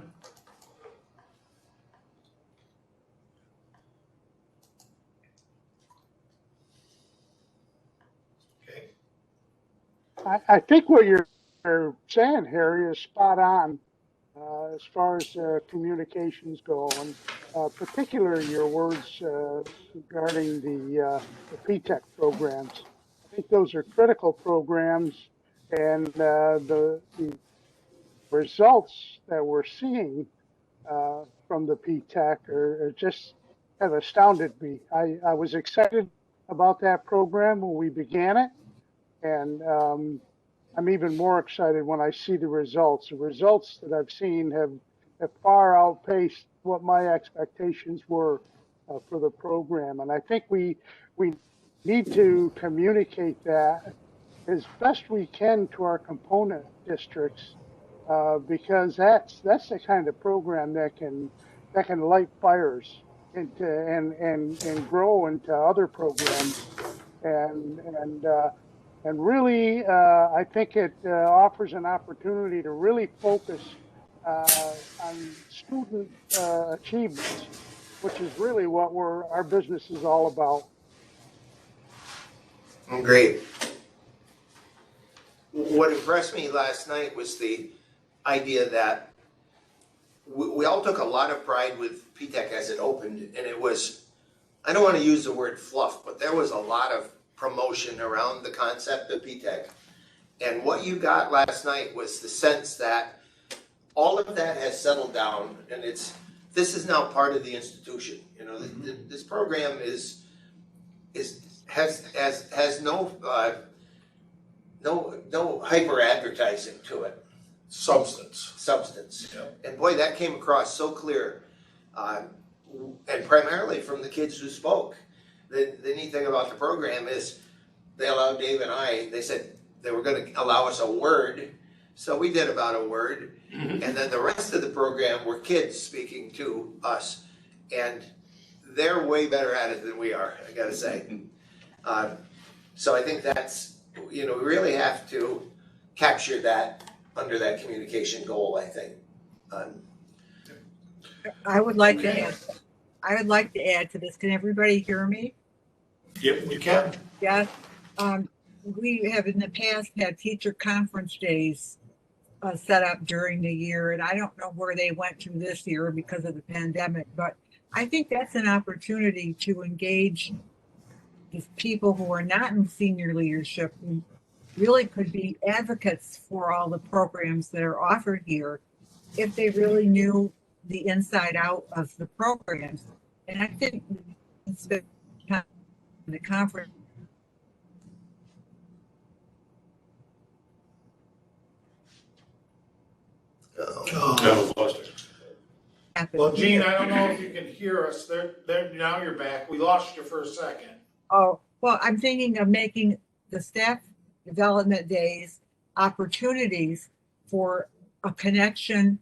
Okay. I think what you're saying, Harry, is spot on as far as communications go, and particularly your words regarding the PTEC programs. I think those are critical programs, and the results that we're seeing from the PTEC are just have astounded me. I was excited about that program when we began it, and I'm even more excited when I see the results. The results that I've seen have far outpaced what my expectations were for the program. And I think we need to communicate that as best we can to our component districts, because that's the kind of program that can light fires into and grow into other programs, and really, I think it offers an opportunity to really focus on student achievements, which is really what our business is all about. Great. What impressed me last night was the idea that we all took a lot of pride with PTEC as it opened, and it was I don't want to use the word fluff, but there was a lot of promotion around the concept of PTEC. And what you got last night was the sense that all of that has settled down, and this is now part of the institution. You know, this program has no hyper advertising to it. Substance. Yep. And boy, that came across so clear, and primarily from the kids who spoke. The neat thing about the program is they allowed Dave and I. They said they were going to allow us a word, so we did about a word, and then the rest of the program were kids speaking to us, and they're way better at it than we are, I got to say. So I think that's, you know, we really have to capture that under that communication goal, I think. I would like to add to this. Can everybody hear me? Yep, we can. Yes. We have in the past had teacher conference days set up during the year, and I don't know where they went to this year because of the pandemic, but I think that's an opportunity to engage these people who are not in senior leadership, who really could be advocates for all the programs that are offered here if they really knew the inside out of the programs. And I think the conference Well, Gene, I don't know if you can hear us. Now you're back. We lost you for a second. Oh, well, I'm thinking of making the staff development days opportunities for a connection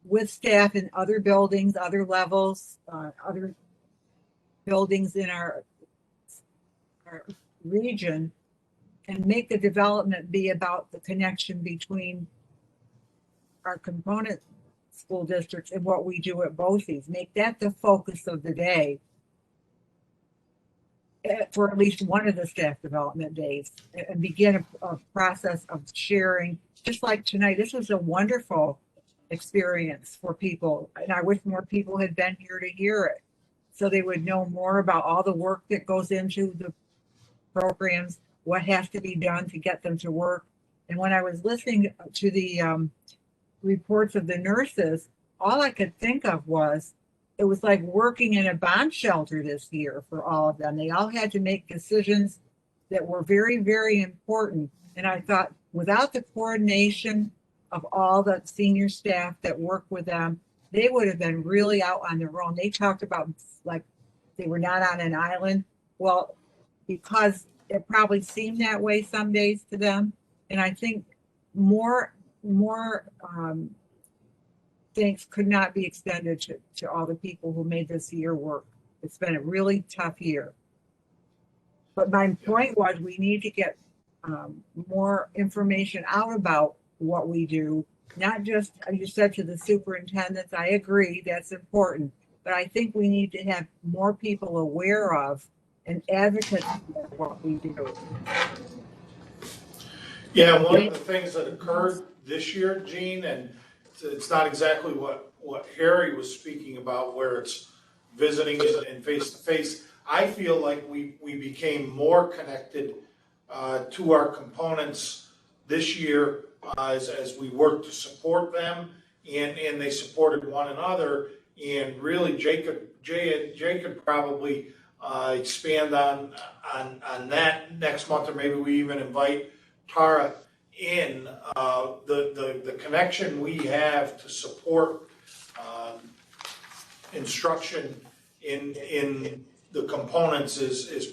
with staff in other buildings, other levels, other buildings in our region, and make the development be about the connection between our component school districts and what we do at Boces. Make that the focus of the day for at least one of the staff development days, and begin a process of sharing. Just like tonight, this was a wonderful experience for people, and I wish more people had been here to hear it, so they would know more about all the work that goes into the programs, what has to be done to get them to work. And when I was listening to the reports of the nurses, all I could think of was, it was like working in a bomb shelter this year for all of them. They all had to make decisions that were very, very important. And I thought, without the coordination of all the senior staff that work with them, they would have been really out on their own. They talked about like they were not on an island. Well, because it probably seemed that way some days to them. And I think more thanks could not be extended to all the people who made this year work. It's been a really tough year. But my point was, we need to get more information out about what we do, not just, you said, to the superintendents. I agree, that's important. But I think we need to have more people aware of and advocates for what we do. Yeah, one of the things that occurred this year, Gene, and it's not exactly what Harry was speaking about, where it's visiting and face-to-face. I feel like we became more connected to our components this year as we worked to support them, and they supported one another. And really, Jay could probably expand on that next month, or maybe we even invite Tara in. The connection we have to support instruction in the components is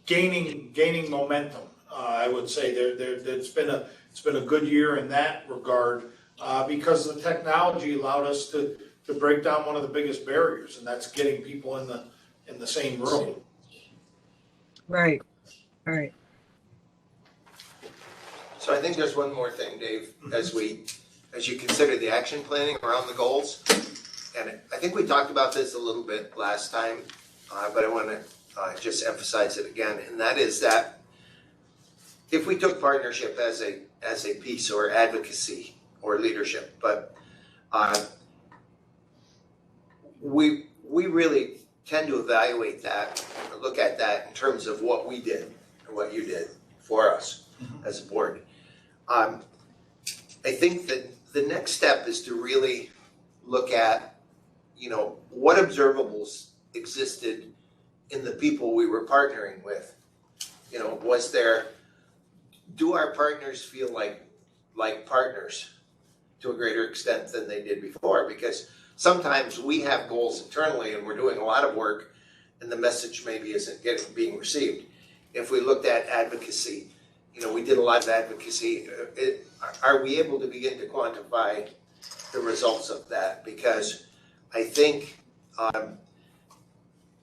gaining momentum. I would say it's been a good year in that regard, because the technology allowed us to break down one of the biggest barriers, and that's getting people in the same room. Right. So I think there's one more thing, Dave, as you consider the action planning around the goals. And I think we talked about this a little bit last time, but I want to just emphasize it again. And that is that if we took partnership as a piece, or advocacy or leadership, but we really tend to evaluate that, or look at that in terms of what we did and what you did for us as a board. I think that the next step is to really look at, you know, what observables existed in the people we were partnering with. You know, do our partners feel like partners to a greater extent than they did before? Because sometimes we have goals internally and we're doing a lot of work and the message maybe isn't being received. If we looked at advocacy, you know, we did a lot of advocacy. Are we able to begin to quantify the results of that? Because I think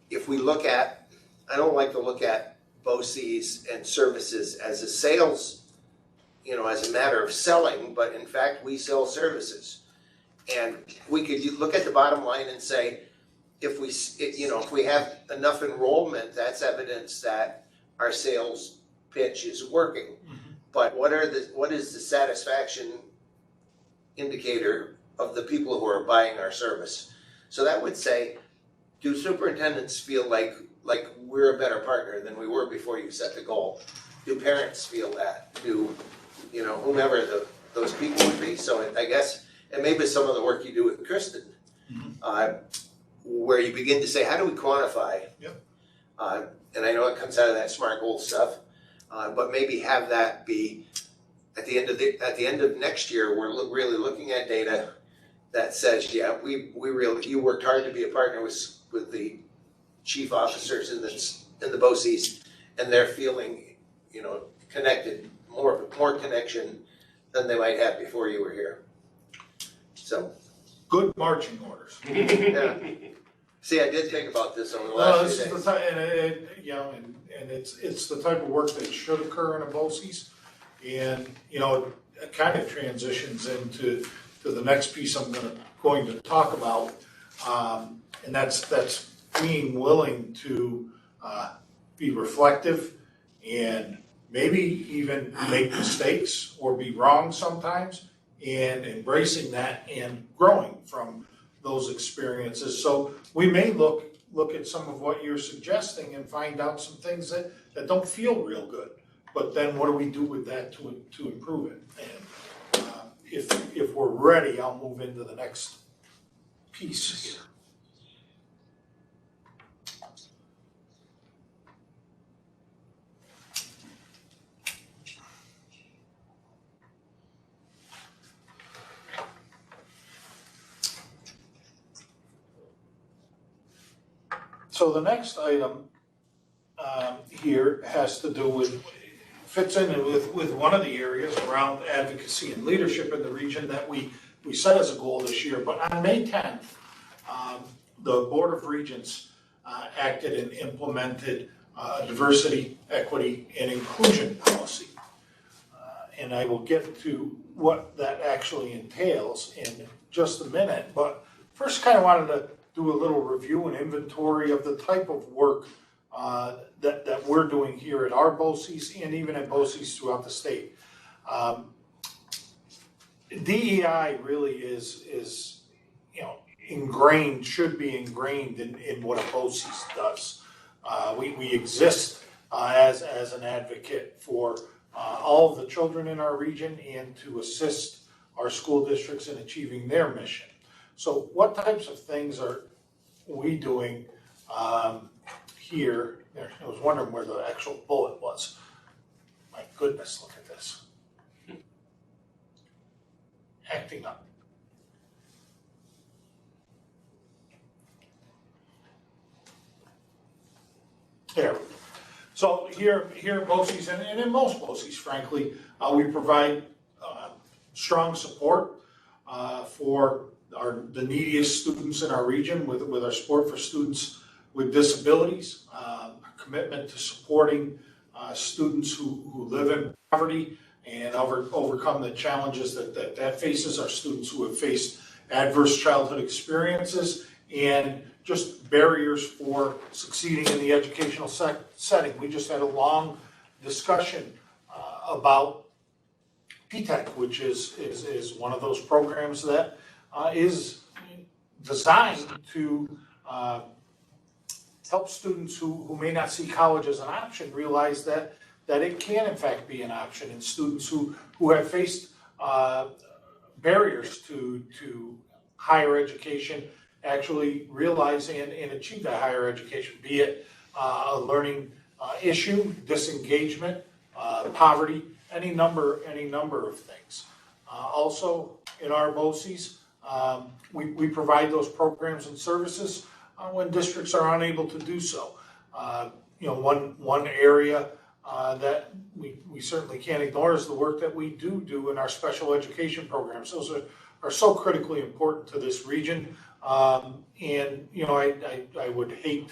if we look at, I don't like to look at Boces and services as a sales, you know, as a matter of selling, but in fact, we sell services. And we could look at the bottom line and say, if we have enough enrollment, that's evidence that our sales pitch is working. But what is the satisfaction indicator of the people who are buying our service? So that would say, do superintendents feel like we're a better partner than we were before you set the goal? Do parents feel that? Do, you know, whomever those people would be? So I guess, and maybe some of the work you do with Kristen, where you begin to say, how do we quantify? Yep. And I know it comes out of that SMART goal stuff, but maybe have that be at the end of next year, we're really looking at data that says, yeah, you worked hard to be a partner with the chief officers in the Boces, and they're feeling, you know, connected, more connection than they might have before you were here. So Good marching orders. yeah. See, I did think about this over the last few days. This is the time, and it's the type of work that should occur in a Boces, and you know, it kind of transitions into the next piece I'm going to talk about, and that's being willing to be reflective and maybe even make mistakes or be wrong sometimes, and embracing that and growing from those experiences. So we may look at some of what you're suggesting and find out some things that don't feel real good. But then what do we do with that to improve it? And if we're ready, I'll move into the next piece here. So the next item here has to do with, fits in with one of the areas around advocacy and leadership in the region that we set as a goal this year. But on May 10th, the Board of Regents acted and implemented a diversity, equity, and inclusion policy. And I will get to what that actually entails in just a minute. But first, kind of wanted to do a little review and inventory of the type of work that we're doing here at our Boces and even at Boces throughout the state. DEI really is you know, ingrained, should be ingrained in what a Boces does. We exist as an advocate for all of the children in our region and to assist our school districts in achieving their mission. So what types of things are we doing here? I was wondering where the actual bullet was. My goodness, look at this. Acting up. There. So here at Boces, and in most Boces, frankly, we provide strong support for the neediest students in our region with our support for students with disabilities, our commitment to supporting students who live in poverty and overcome the challenges that faces our students who have faced adverse childhood experiences and just barriers for succeeding in the educational setting. We just had a long discussion about PTEC, which is one of those programs that is designed to help students who may not see college as an option realize that it can in fact be an option, and students who have faced barriers to higher education actually realize and achieve that higher education, be it a learning issue, disengagement, poverty, any number of things. Also, in our Boces, we provide those programs and services when districts are unable to do so. One area that we certainly can't ignore is the work that we do in our special education programs. Those are so critically important to this region. And I would hate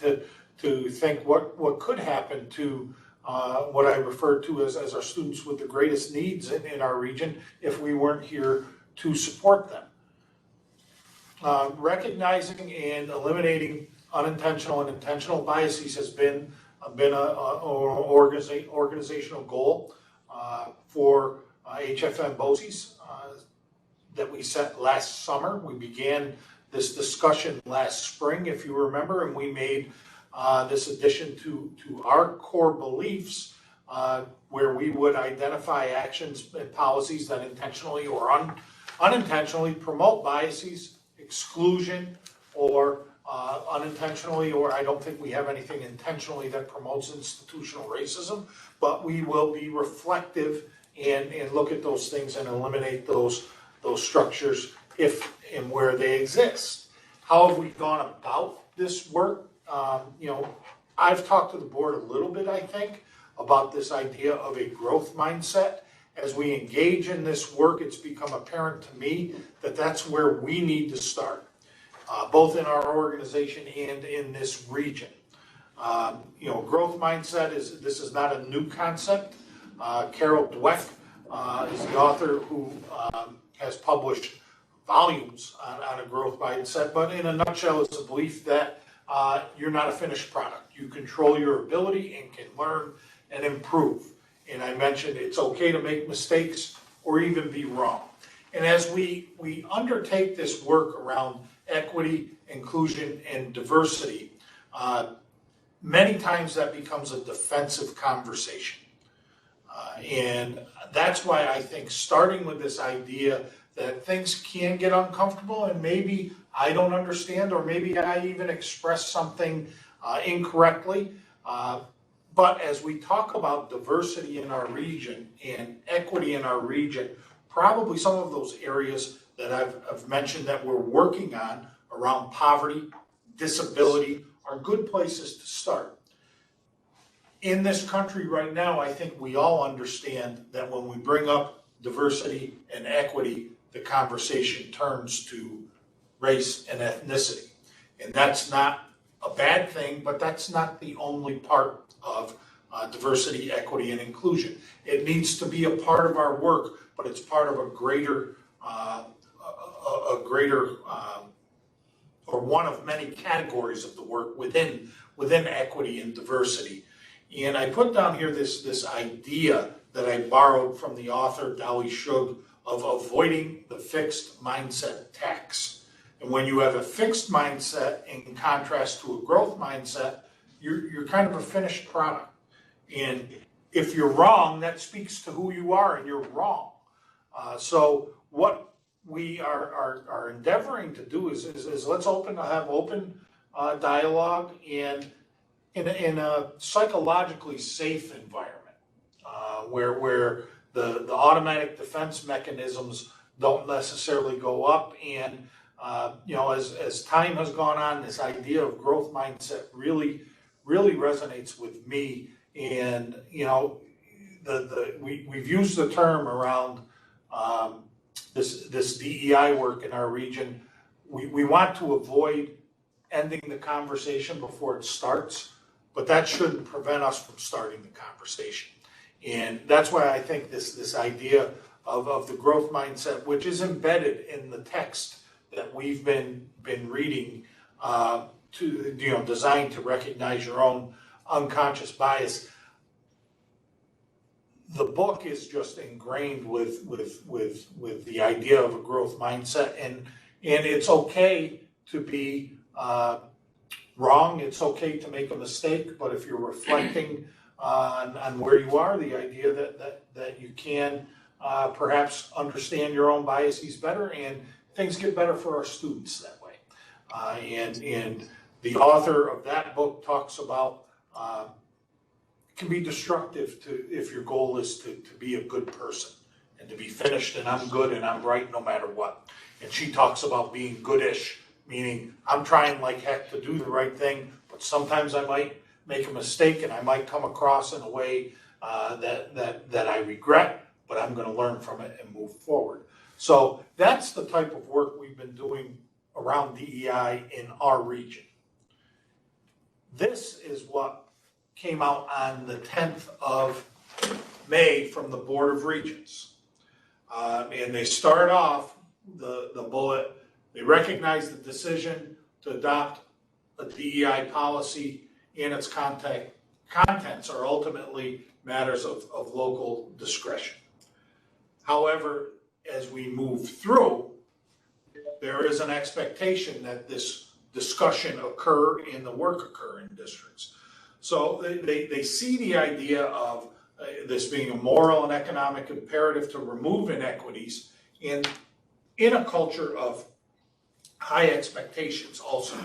to think what could happen to what I refer to as our students with the greatest needs in our region if we weren't here to support them. Recognizing and eliminating unintentional and intentional biases has been an organizational goal for HFM BOCES that we set last summer. We began this discussion last spring, if you remember, and we made this addition to our core beliefs where we would identify actions and policies that intentionally or unintentionally promote biases, exclusion, or unintentionally, or I don't think we have anything intentionally that promotes institutional racism, but we will be reflective and look at those things and eliminate those structures if and where they exist. How have we gone about this work? I've talked to the board a little bit, I think, about this idea of a growth mindset. As we engage in this work, it's become apparent to me that that's where we need to start, both in our organization and in this region. Growth mindset this is not a new concept. Carol Dweck is the author who has published volumes on a growth mindset, but in a nutshell, it's a belief that you're not a finished product. You control your ability and can learn and improve. And I mentioned it's okay to make mistakes or even be wrong. And as we undertake this work around equity, inclusion, and diversity, many times that becomes a defensive conversation. And that's why I think starting with this idea that things can get uncomfortable and maybe I don't understand or maybe I even express something incorrectly. But as we talk about diversity in our region and equity in our region, probably some of those areas that I've mentioned that we're working on around poverty, disability, are good places to start. In this country right now, I think we all understand that when we bring up diversity and equity, the conversation turns to race and ethnicity. And that's not a bad thing, but that's not the only part of diversity, equity, and inclusion. It needs to be a part of our work, but it's part of a greater or one of many categories of the work within equity and diversity. And I put down here this idea that I borrowed from the author Dolly Shug of avoiding the fixed mindset tax. And when you have a fixed mindset in contrast to a growth mindset, you're kind of a finished product. And if you're wrong, that speaks to who you are, and you're wrong. So what we are endeavoring to do is let's have open dialogue and in a psychologically safe environment where the automatic defense mechanisms don't necessarily go up. And as time has gone on, this idea of growth mindset really resonates with me. And we've used the term around this DEI work in our region. We want to avoid ending the conversation before it starts, but that shouldn't prevent us from starting the conversation. And that's why I think this idea of the growth mindset, which is embedded in the text that we've been reading, designed to recognize your own unconscious bias. The book is just ingrained with the idea of a growth mindset, and it's okay to be wrong. It's okay to make a mistake, but if you're reflecting on where you are, the idea that you can perhaps understand your own biases better, and things get better for our students that way. And the author of that book talks about can be destructive if your goal is to be a good person and to be finished and I'm good and I'm right no matter what. And she talks about being goodish, meaning I'm trying like heck to do the right thing, but sometimes I might make a mistake and I might come across in a way that I regret, but I'm going to learn from it and move forward. So that's the type of work we've been doing around DEI in our region. This is what came out on the 10th of May from the Board of Regents. And they start off the bullet, they recognize the decision to adopt a DEI policy and its contents are ultimately matters of local discretion. However, as we move through, there is an expectation that this discussion occur and the work occur in districts. So they see the idea of this being a moral and economic imperative to remove inequities in a culture of high expectations also.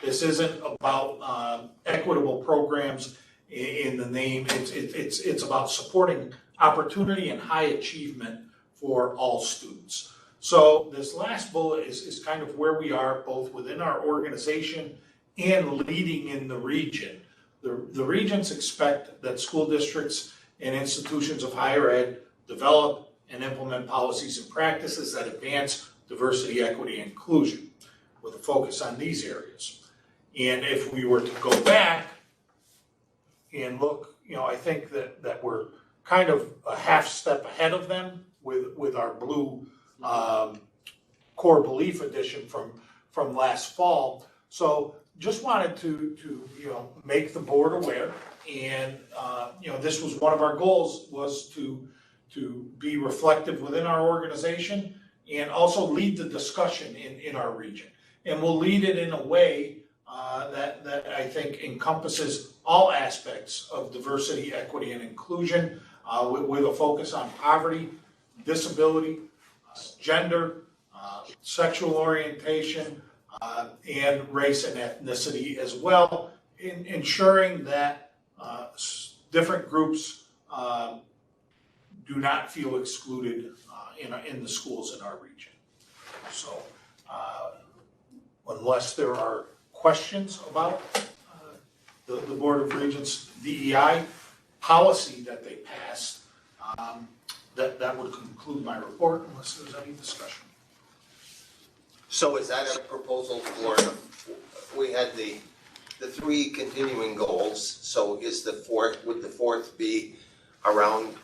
This isn't about equitable programs in the name, it's about supporting opportunity and high achievement for all students. So this last bullet is kind of where we are both within our organization and leading in the region. The regents expect that school districts and institutions of higher ed develop and implement policies and practices that advance diversity, equity, and inclusion with a focus on these areas. And if we were to go back and look, I think that we're kind of a half step ahead of them with our blue core belief edition from last fall. So just wanted to make the board aware, and this was one of our goals, was to be reflective within our organization and also lead the discussion in our region. And we'll lead it in a way that I think encompasses all aspects of diversity, equity, and inclusion, with a focus on poverty, disability, gender, sexual orientation, and race and ethnicity as well, in ensuring that different groups do not feel excluded in the schools in our region. So unless there are questions about the Board of Regents DEI policy that they passed, that would conclude my report unless there's any discussion. So is that a proposal for, we had the three continuing goals, so would the fourth be around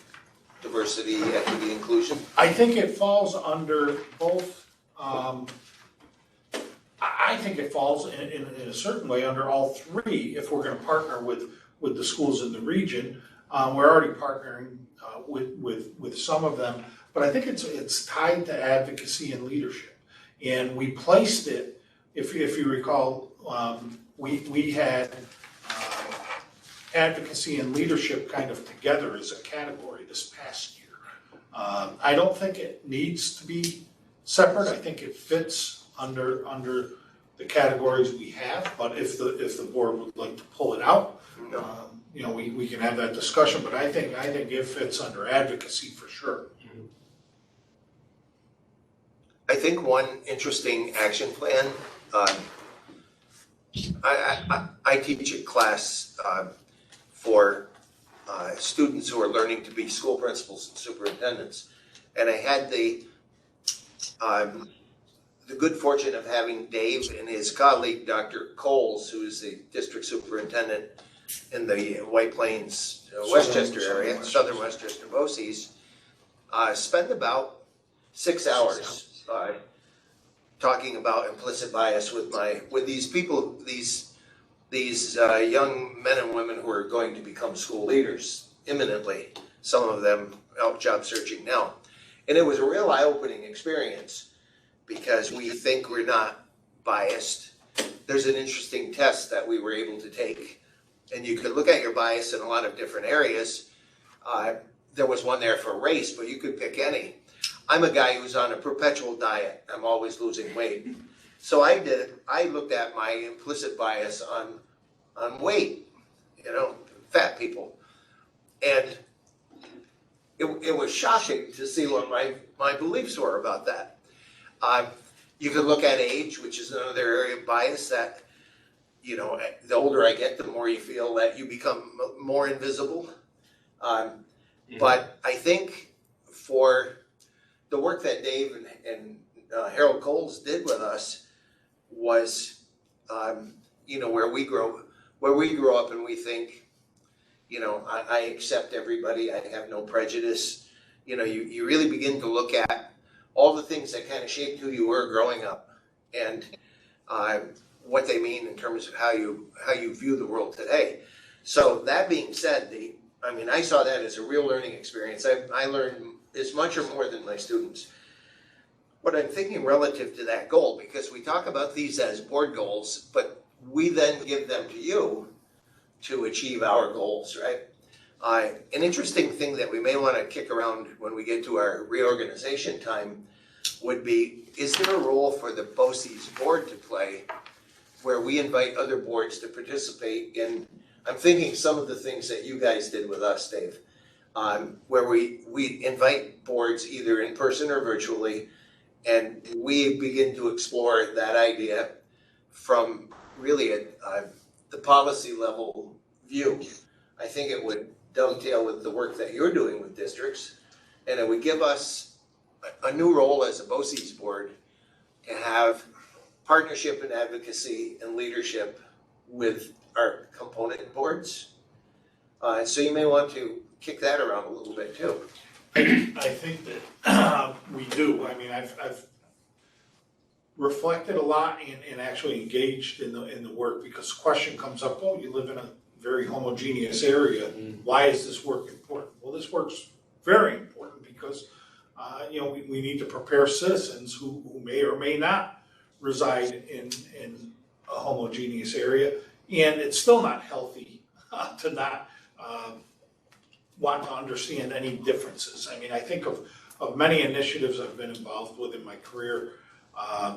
diversity, equity, inclusion? I think it falls under both, I think it falls in a certain way under all three if we're going to partner with the schools in the region. We're already partnering with some of them, but I think it's tied to advocacy and leadership. And we placed it, if you recall, we had advocacy and leadership kind of together as a category this past year. I don't think it needs to be separate. I think it fits under the categories we have, but if the board would like to pull it out, we can have that discussion, but I think it fits under advocacy for sure. I think one interesting action plan, I teach a class for students who are learning to be school principals and superintendents, and I had the good fortune of having Dave and his colleague, Dr. Coles, who is the district superintendent in the White Plains, Westchester area, Southern Westchester Boces, spend about 6 hours talking about implicit bias with these people, these young men and women who are going to become school leaders imminently. Some of them out job searching now, and it was a real eye-opening experience because we think we're not biased, there's an interesting test that we were able to take. And you could look at your bias in a lot of different areas. There was one there for race, but you could pick any. I'm a guy who's on a perpetual diet. I'm always losing weight. So I looked at my implicit bias on weight, fat people. And it was shocking to see what my beliefs were about that. You could look at age, which is another area of bias that, the older I get, the more you feel that you become more invisible. But I think for the work that Dave and Harold Coles did with us was, where we grow up and we think, I accept everybody, I have no prejudice. You really begin to look at all the things that kind of shaped who you were growing up and what they mean in terms of how you view the world today. So that being said, I saw that as a real learning experience. I learned as much or more than my students. What I'm thinking relative to that goal, because we talk about these as board goals, but we then give them to you to achieve our goals, right? An interesting thing that we may want to kick around when we get to our reorganization time would be, is there a role for the Boces board to play where we invite other boards to participate in, I'm thinking some of the things that you guys did with us, Dave, where we invite boards either in person or virtually, and we begin to explore that idea from really the policy level view. I think it would dovetail with the work that you're doing with districts, and it would give us a new role as a Boces board to have partnership and advocacy and leadership with our component boards. So you may want to kick that around a little bit too. I think that we do. I've reflected a lot and actually engaged in the work, because the question comes up, you live in a very homogeneous area. Why is this work important? Well, this work's very important because we need to prepare citizens who may or may not reside in a homogeneous area, and it's still not healthy to not want to understand any differences. I think of many initiatives I've been involved with in my career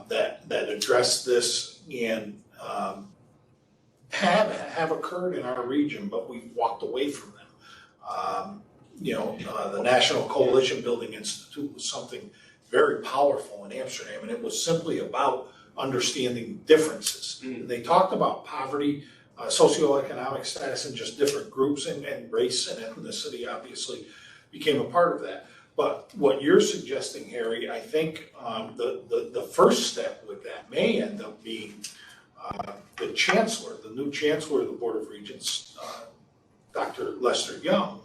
that address this and have occurred in our region, but we've walked away from them. The National Coalition Building Institute was something very powerful in Amsterdam, and it was simply about understanding differences. They talked about poverty, socioeconomic status, and just different groups, and race and ethnicity obviously became a part of that. But what you're suggesting, Harry, I think the first step with that may end up being the chancellor, the new chancellor of the Board of Regents, Dr. Lester Young,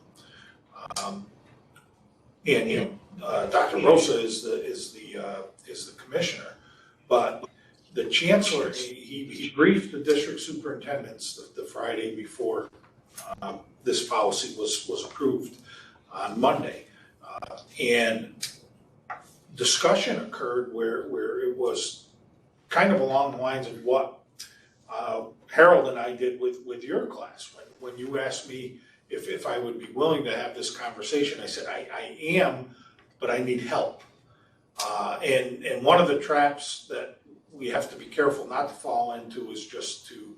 and Dr. Rosa is the commissioner, but the chancellor, he briefed the district superintendents the Friday before this policy was approved on Monday, and discussion occurred where it was kind of along the lines of what Harold and I did with your class. When you asked me if I would be willing to have this conversation, I said I am, but I need help. And one of the traps that we have to be careful not to fall into is just to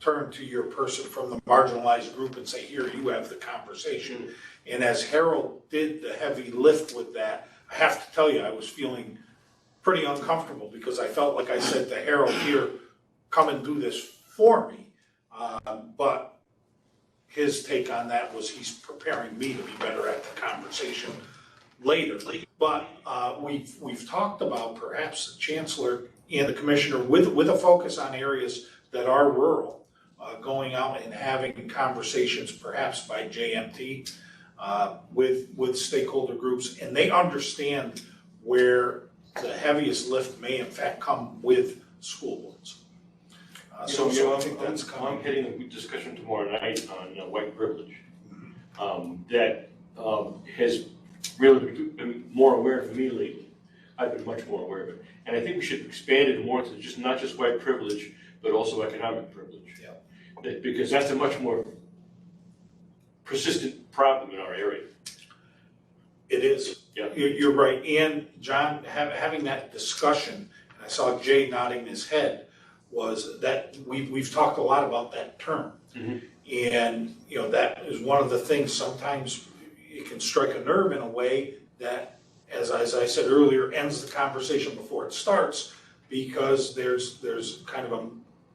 turn to your person from the marginalized group and say, here, you have the conversation. And as Harold did the heavy lift with that, I have to tell you, I was feeling pretty uncomfortable because I felt like I said to Harold, here, come and do this for me. But his take on that was he's preparing me to be better at the conversation later. But we've talked about perhaps the chancellor and the commissioner with a focus on areas that are rural, going out and having conversations perhaps by JMT with stakeholder groups, and they understand where the heaviest lift may in fact come with school boards. So I think that's coming. I'm heading a discussion tomorrow night on white privilege that has really been more aware of me lately. I've been much more aware of it. And I think we should expand it more to just not just white privilege, but also economic privilege. Yeah. Because that's a much more persistent problem in our area. It is. Yeah. You're right. And John, having that discussion, and I saw Jay nodding his head, was that we've talked a lot about that term. Mm-hmm. And, you know, that is one of the things sometimes it can strike a nerve in a way that, as I said earlier, ends the conversation before it starts, because there's kind of a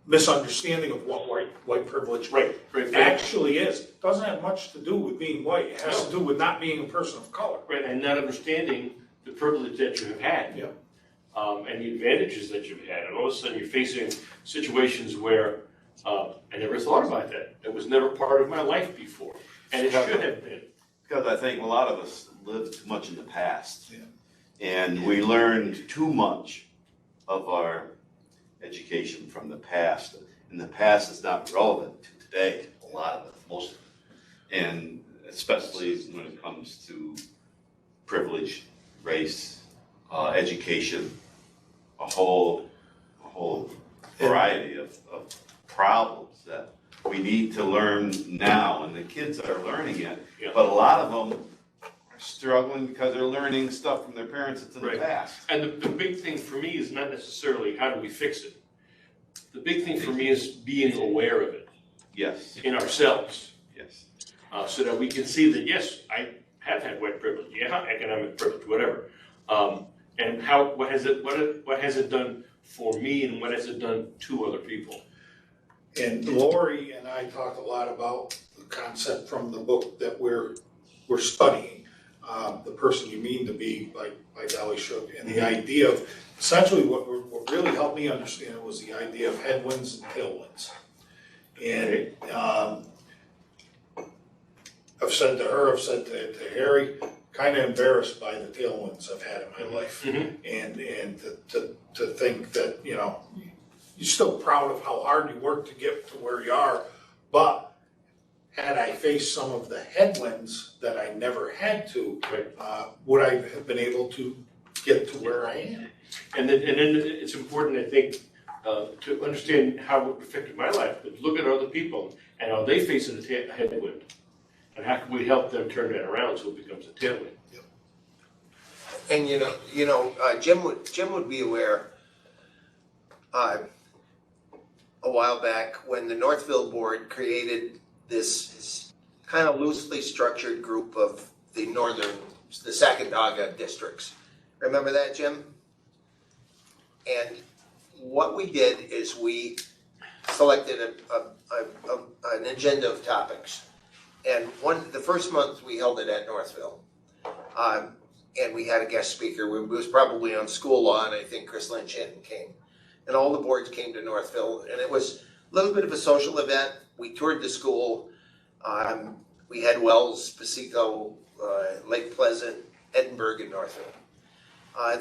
misunderstanding of what white privilege actually is. It doesn't have much to do with being white. It has to do with not being a person of color. Right, and not understanding the privilege that you have had. Yeah. And the advantages that you've had. And all of a sudden you're facing situations where I never thought about that. It was never part of my life before. And it should have been. Because I think a lot of us lived too much in the past. Yeah. And we learned too much of our education from the past. And the past is not relevant to today, a lot of it, most of it. And especially when it comes to privilege, race, education, a whole variety of problems that we need to learn now, and the kids are learning it, but a lot of them are struggling because they're learning stuff from their parents that's in the past. And the big thing for me is not necessarily how do we fix it. The big thing for me is being aware of it. Yes. In ourselves. Yes. So that we can see that, yes, I have had white privilege, economic privilege, whatever. And what has it done for me, and what has it done to other people? And Lori and I talked a lot about the concept from the book that we're studying, The Person You Mean to Be by Dolly Shook, and the idea of essentially what really helped me understand it was the idea of headwinds and tailwinds. And I've said to her, I've said to Harry, kind of embarrassed by the tailwinds I've had in my life, and to think that, you know, you're still proud of how hard you worked to get to where you are, but had I faced some of the headwinds that I never had to, would I have been able to get to where I am? And then it's important, I think, to understand how it affected my life, but look at other people and how they face a headwind, and how can we help them turn that around so it becomes a tailwind. And Jim would be aware a while back when the Northville board created this kind of loosely structured group of the Sacandaga districts. Remember that, Jim? And what we did is we selected an agenda of topics. And the first month we held it at Northville. And we had a guest speaker. It was probably on school law, and I think Chris Lynch came. And all the boards came to Northville, and it was a little bit of a social event. We toured the school. We had Wells, Pacifico, Lake Pleasant, Edinburgh, and Northville.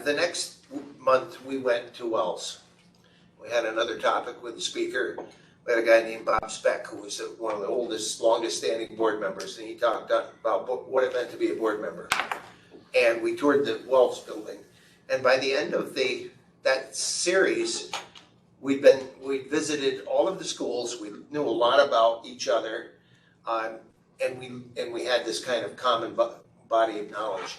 The next month we went to Wells. We had another topic with the speaker. We had a guy named Bob Speck, who was one of the oldest, longest standing board members, and he talked about what it meant to be a board member. And we toured the Wells building. And by the end of that series, we visited all of the schools. We knew a lot about each other, and we had this kind of common body of knowledge.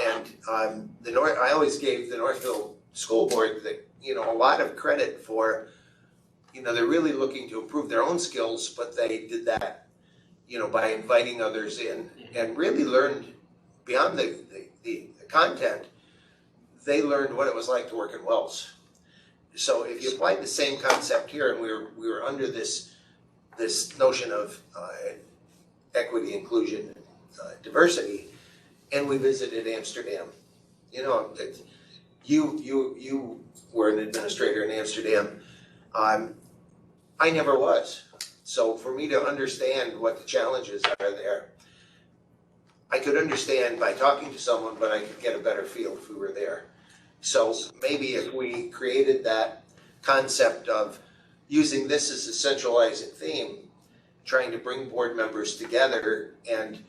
And I always gave the Northville School Board a lot of credit for, they're really looking to improve their own skills, but they did that, by inviting others in, and really learned beyond the content. They learned what it was like to work in Wells. So if you applied the same concept here, and we were under this notion of equity, inclusion, diversity, and we visited Amsterdam. You were an administrator in Amsterdam. I never was. So for me to understand what the challenges are there, I could understand by talking to someone, but I could get a better feel if we were there. So maybe if we created that concept of using this as a centralizing theme, trying to bring board members together and,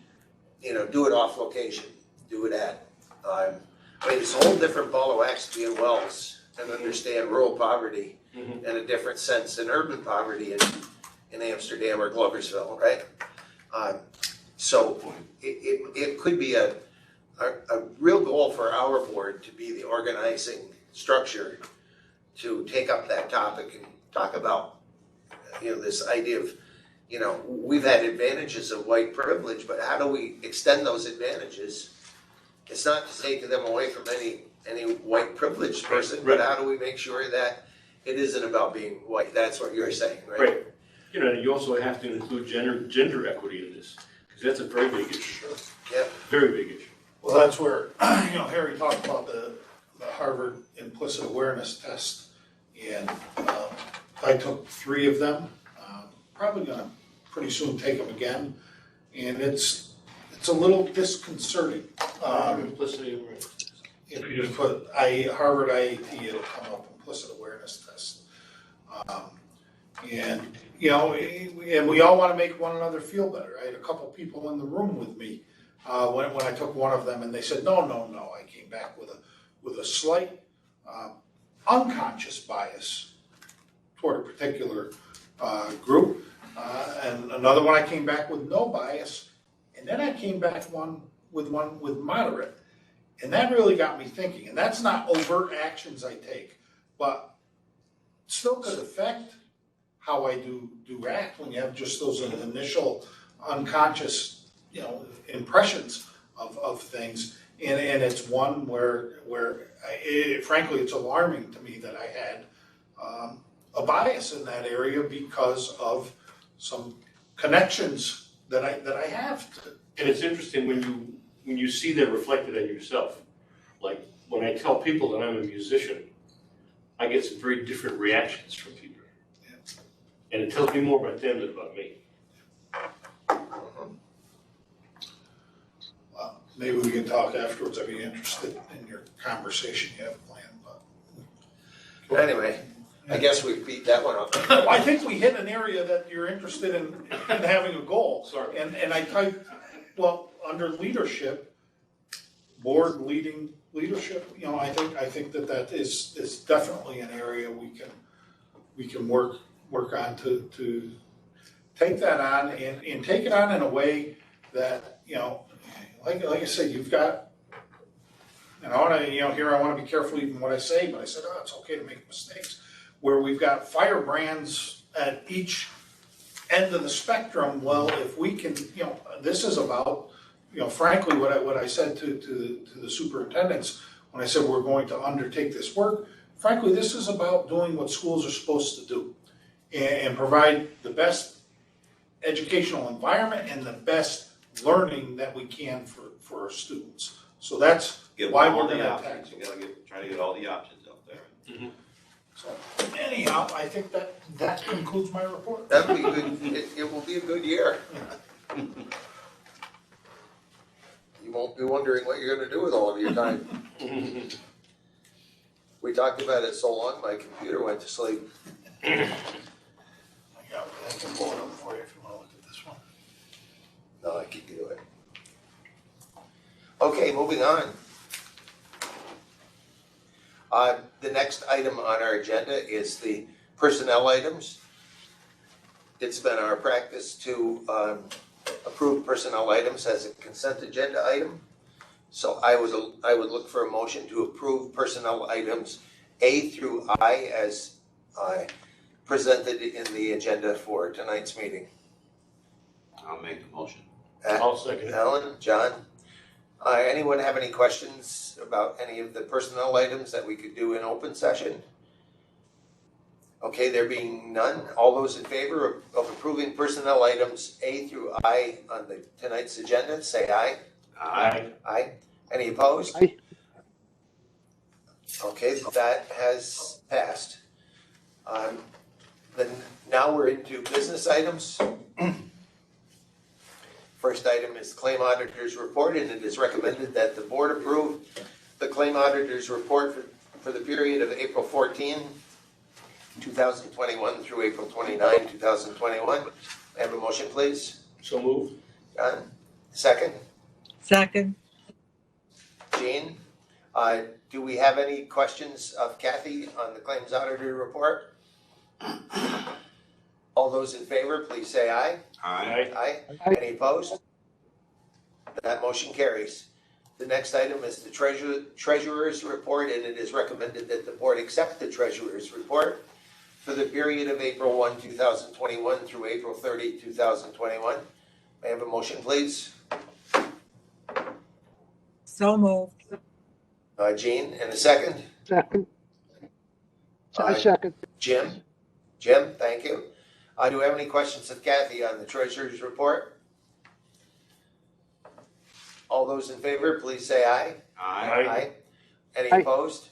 do it off location, do it at I mean, it's a whole different ball of wax to be in Wells and understand rural poverty in a different sense than urban poverty in Amsterdam or Gloversville, right? So it could be a real goal for our board to be the organizing structure to take up that topic and talk about, this idea of, we've had advantages of white privilege, but how do we extend those advantages? It's not to take them away from any white privileged person, but how do we make sure that it isn't about being white? That's what you're saying, right? Right. You also have to include gender equity in this, because that's a very big issue. Yeah. Very big issue. Well, that's where, Harry talked about the Harvard implicit awareness test. And I took 3 of them, probably gonna pretty soon take them again. And it's a little disconcerting. Implicit awareness. If you just put Harvard IAT, it'll come up, implicit awareness test. And we all want to make one another feel better. I had a couple people in the room with me when I took one of them, and they said, no. I came back with a slight unconscious bias toward a particular group, and another one I came back with no bias, and then I came back with moderate, and that really got me thinking. And that's not overt actions I take, but still could affect how I do act when you have just those initial unconscious, impressions of things. And it's one where frankly, it's alarming to me that I had a bias in that area because of some connections that I have to. And it's interesting when you see that reflected in yourself. Like when I tell people that I'm a musician, I get some very different reactions from people. And it tells me more about them than about me. Well, maybe we can talk afterwards. I'd be interested in your conversation you have planned. But anyway, I guess we beat that one up. Well, I think we hit an area that you're interested in having a goal. Sorry. And I typed, under leadership, board leading leadership, I think that is definitely an area we can work on to take that on and take it on in a way that, like I said, you've got, and I want to, here I want to be careful even what I say, but I said, it's okay to make mistakes, where we've got firebrands at each end of the spectrum. Well, if we can, this is about, frankly, what I said to the superintendents when I said we're going to undertake this work, frankly, this is about doing what schools are supposed to do and provide the best educational environment and the best learning that we can for our students. So that's why we're going to attack. You gotta try to get all the options out there. Mm-hmm. So anyhow, I think that concludes my report. That'll be good. It will be a good year. You won't be wondering what you're gonna do with all of your time. We talked about it so long, my computer went to sleep. I can pull it up for you if you want to look at this one. No, I can do it. Okay, moving on. The next item on our agenda is the personnel items. It's been our practice to approve personnel items as a consent agenda item. So I would look for a motion to approve personnel items A through I as presented in the agenda for tonight's meeting. I'll make the motion. I'll second it. Alan, John, anyone have any questions about any of the personnel items that we could do in open session? Okay, there being none, all those in favor of approving personnel items A through I on tonight's agenda, say aye. Aye. Aye. Any opposed? Aye. Okay, that has passed. Then now we're into business items. First item is claim auditor's report, and it is recommended that the board approve the claim auditor's report for the period of April 14, 2021 through April 29, 2021. May I have a motion, please? So moved. John, second. Second. Jean, Do we have any questions of Kathy on the claims auditor report? All those in favor, please say aye. Aye. Aye. Any opposed? That motion carries. The next item is the treasurer's report, and it is recommended that the board accept the treasurer's report for the period of April 1, 2021 through April 30, 2021. May I have a motion, please? So moved. Jean, and a second? Second. Second. Jim, thank you. Do we have any questions of Kathy on the treasurer's report? All those in favor, please say aye. Aye. Any Aye. opposed?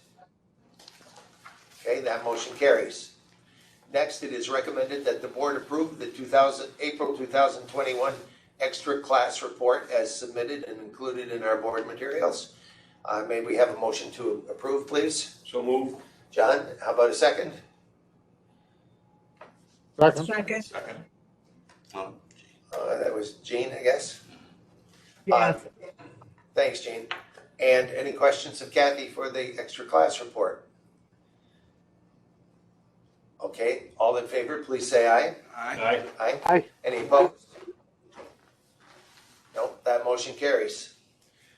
Okay, that motion carries. Next, it is recommended that the board approve the April 2021 extra class report as submitted and included in our board materials. May we have a motion to approve, please? So moved. John, how about a second? Second. That was Jean, I guess. Yes. Thanks, Jean. And any questions of Kathy for the extra class report? Okay, all in favor, please say aye. Aye. Aye. Aye. Any opposed? Nope, that motion carries.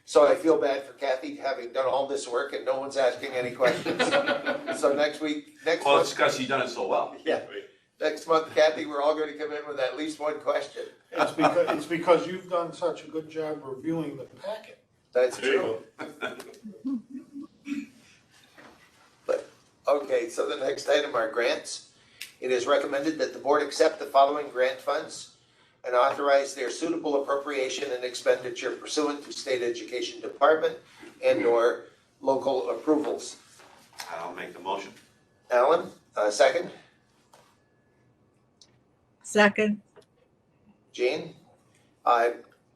So I feel bad for Kathy having done all this work and no one's asking any questions. So next Well, it's month, because you've done it so well. yeah, next month, Kathy, we're all going to come in with at least one question. It's because you've done such a good job reviewing the packet. That's There you true. go. But, okay, so the next item are grants. It is recommended that the board accept the following grant funds and authorize their suitable appropriation and expenditure pursuant to state education department and/or local approvals. I'll make the motion. Alan, second. Second. Jean,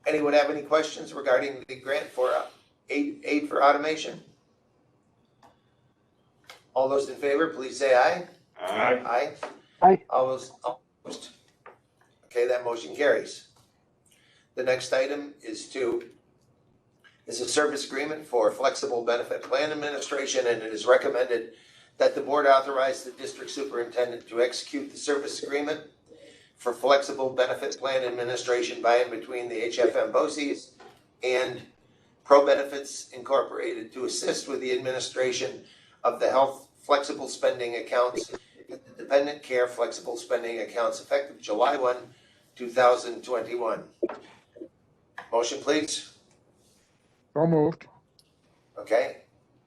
anyone have any questions regarding the grant for aid for automation? All those in favor, please say aye. Aye. Aye. Aye. All those opposed? Okay, that motion carries. The next item is a service agreement for flexible benefit plan administration, and it is recommended that the board authorize the district superintendent to execute the service agreement for flexible benefit plan administration by and between the HFM Boces and Pro Benefits Incorporated to assist with the administration of the health flexible spending accounts and the dependent care flexible spending accounts effective July 1, 2021. Motion, please. So moved. Okay.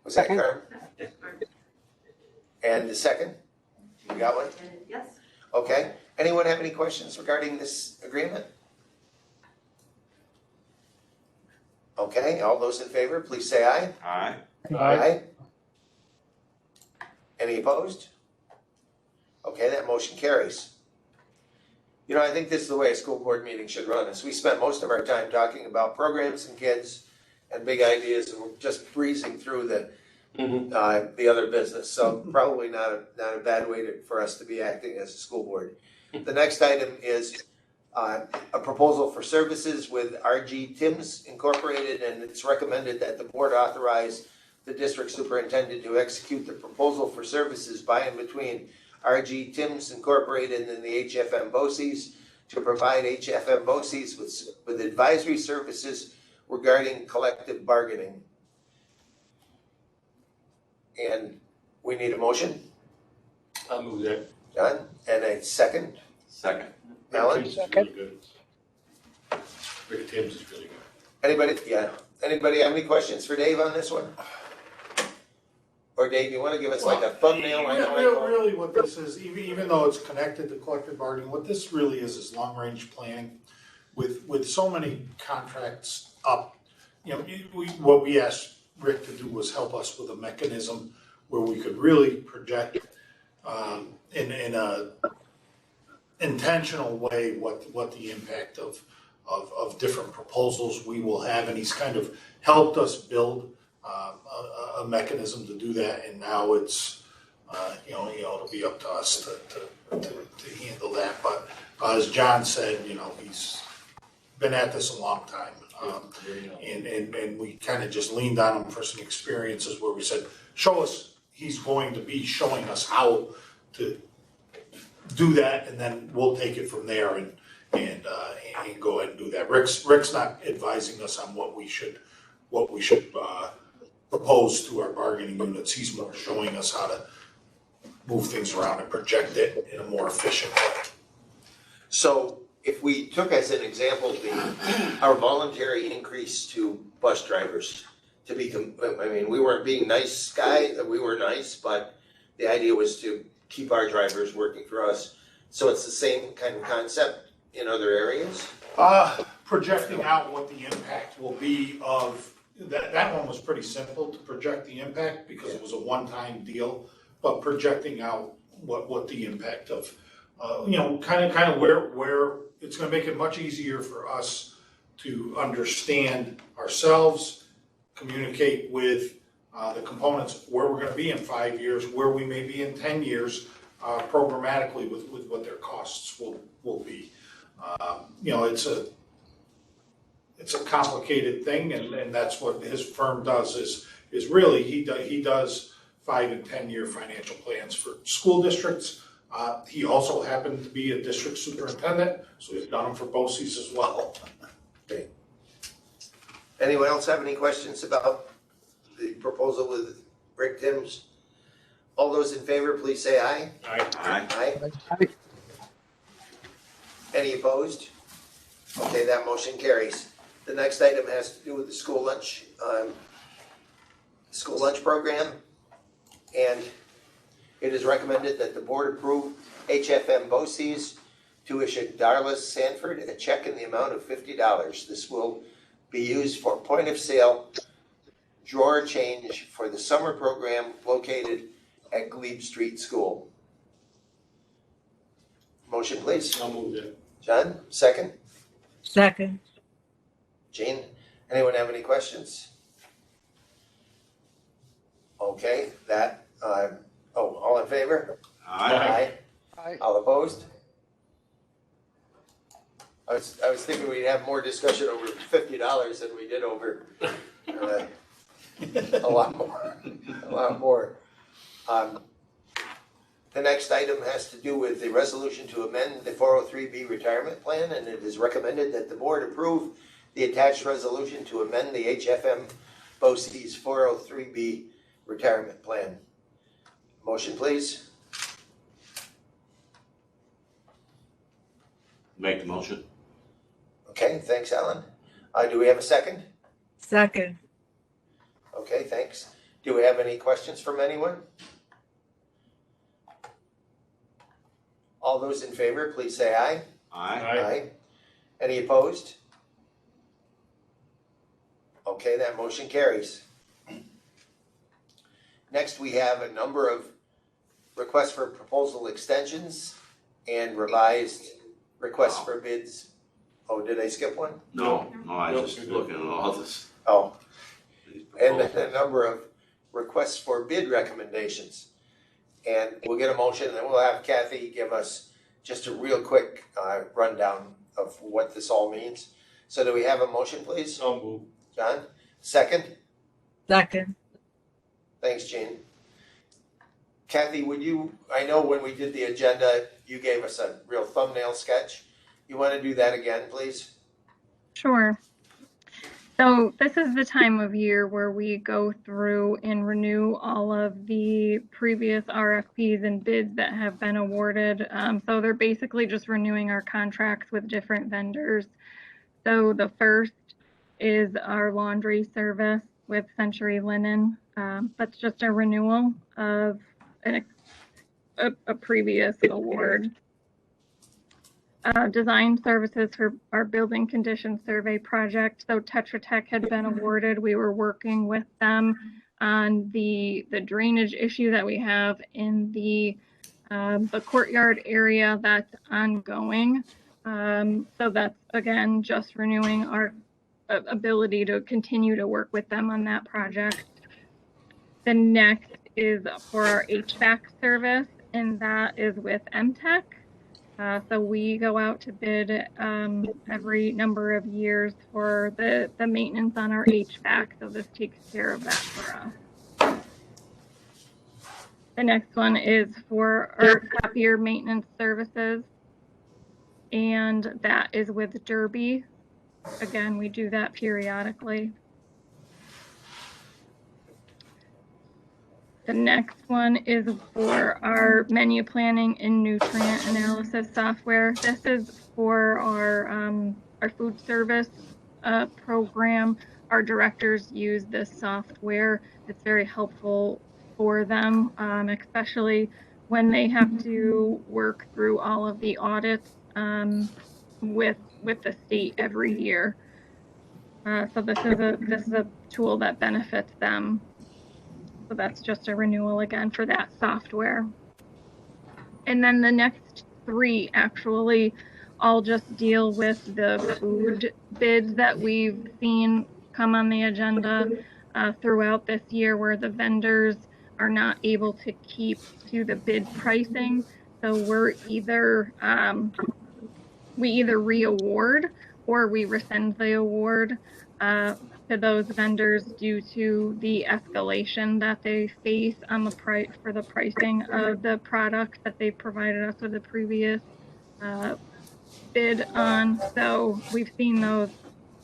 Was that Second. Karen? And the second? You got one? Yes. Okay. Anyone have any questions regarding this agreement? Okay, all those in favor, please say aye. Aye. Aye. Any opposed? Okay, that motion carries. You know, I think this is the way a school board meeting should run, is we spend most of our time talking about programs and kids and big ideas, and we're just breezing through the other business. So probably not a bad way for us to be acting as a school board. The next item is a proposal for services with RG Timms Incorporated, and it's recommended that the board authorize the district superintendent to execute the proposal for services by and between RG Timms Incorporated and the HFM Boces to provide HFM Boces with advisory services regarding collective bargaining. And we need a motion. I'll move that. John, and a second. Second. Alan? Rick Timms is really good. Rick Timms is really good. Anybody? Yeah. Anybody have any questions for Dave on this one? Or Dave, you want to give us like a thumbnail? I know I call- Really what this is, even though it's connected to collective bargaining, what this really is long-range planning. With so many contracts up, you know, what we asked Rick to do was help us with a mechanism where we could really project in a intentional way what the impact of different proposals we will have, and he's kind of helped us build a mechanism to do that, and now it's it'll be up to us to handle that. But as John said, he's been at this a long time. And we kind of just leaned on him for some experiences where we said, show us, he's going to be showing us how to do that, and then we'll take it from there and go ahead and do that. Rick's not advising us on what we should propose to our bargaining units. He's more showing us how to move things around and project it in a more efficient way. So if we took as an example our voluntary increase to bus drivers to be, I mean, we weren't being nice guys, we were nice, but the idea was to keep our drivers working for us. So it's the same kind of concept in other areas? Projecting out what the impact will be of, that one was pretty simple to project the impact because it was a one-time deal, but projecting out what the impact of, kind of where it's gonna make it much easier for us to understand ourselves, communicate with the components, where we're gonna be in 5 years, where we may be in 10 years, programmatically with what their costs will be. It's a complicated thing, and that's what his firm does is really he does 5 and 10 year financial plans for school districts. He also happened to be a district superintendent, so he's done them for Boces as well. Okay. Anyone else have any questions about the proposal with Rick Timms? All those in favor, please say aye. Aye. Aye. Aye. Any opposed? Okay, that motion carries. The next item has to do with the school lunch program. And it is recommended that the board approve HFM Boces to issue Darla Sanford a check in the amount of $50. This will be used for point of sale drawer change for the summer program located at Glebe Street School. Motion, please. I'll move it. John, second. Second. Jean, anyone have any questions? Okay, all in favor? Aye. Aye. All opposed? I was thinking we'd have more discussion over $50 than we did over a lot more. The next item has to do with the resolution to amend the 403B retirement plan, and it is recommended that the board approve the attached resolution to amend the HFM Boces 403B retirement plan. Motion, please. Make the motion. Okay, thanks, Alan. Do we have a second? Second. Okay, thanks. Do we have any questions from anyone? All those in favor, please say aye. Aye. Any opposed? Okay, that motion carries. Next, we have a number of requests for proposal extensions and revised requests for bids. Oh, did I skip one? No, I was just looking at all this. Oh, and a number of requests for bid recommendations. And we'll get a motion, and then we'll have Kathy give us just a real quick rundown of what this all means. So do we have a motion, please? I'll move. John, second? Second. Thanks, Jean. Kathy, I know when we did the agenda, you gave us a real thumbnail sketch. You want to do that again, please? Sure. So this is the time of year where we go through and renew all of the previous RFPs and bids that have been awarded. So they're basically just renewing our contracts with different vendors. So the first is our laundry service with Century Linen. That's just a renewal of a previous award. Design services for our building condition survey project. So Tetra Tech had been awarded. We were working with them on the drainage issue that we have in the courtyard area that's ongoing. So that's, again, just renewing our ability to continue to work with them on that project. The next is for our HVAC service, and that is with MTech. So we go out to bid every number of years for the maintenance on our HVAC. So this takes care of that for us. The next one is for our copier maintenance services. And that is with Derby. Again, we do that periodically. The next one is for our menu planning and nutrient analysis software. This is for our food service program. Our directors use this software. It's very helpful for them, especially when they have to work through all of the audits with the state every year. So this is a tool that benefits them. So that's just a renewal again for that software. And then the next three actually all just deal with the food bids that we've seen come on the agenda throughout this year, where the vendors are not able to keep to the bid pricing. So we're either we either re-award or we rescind the award to those vendors due to the escalation that they face on the price for the pricing of the product that they provided us with a previous bid on. So we've seen those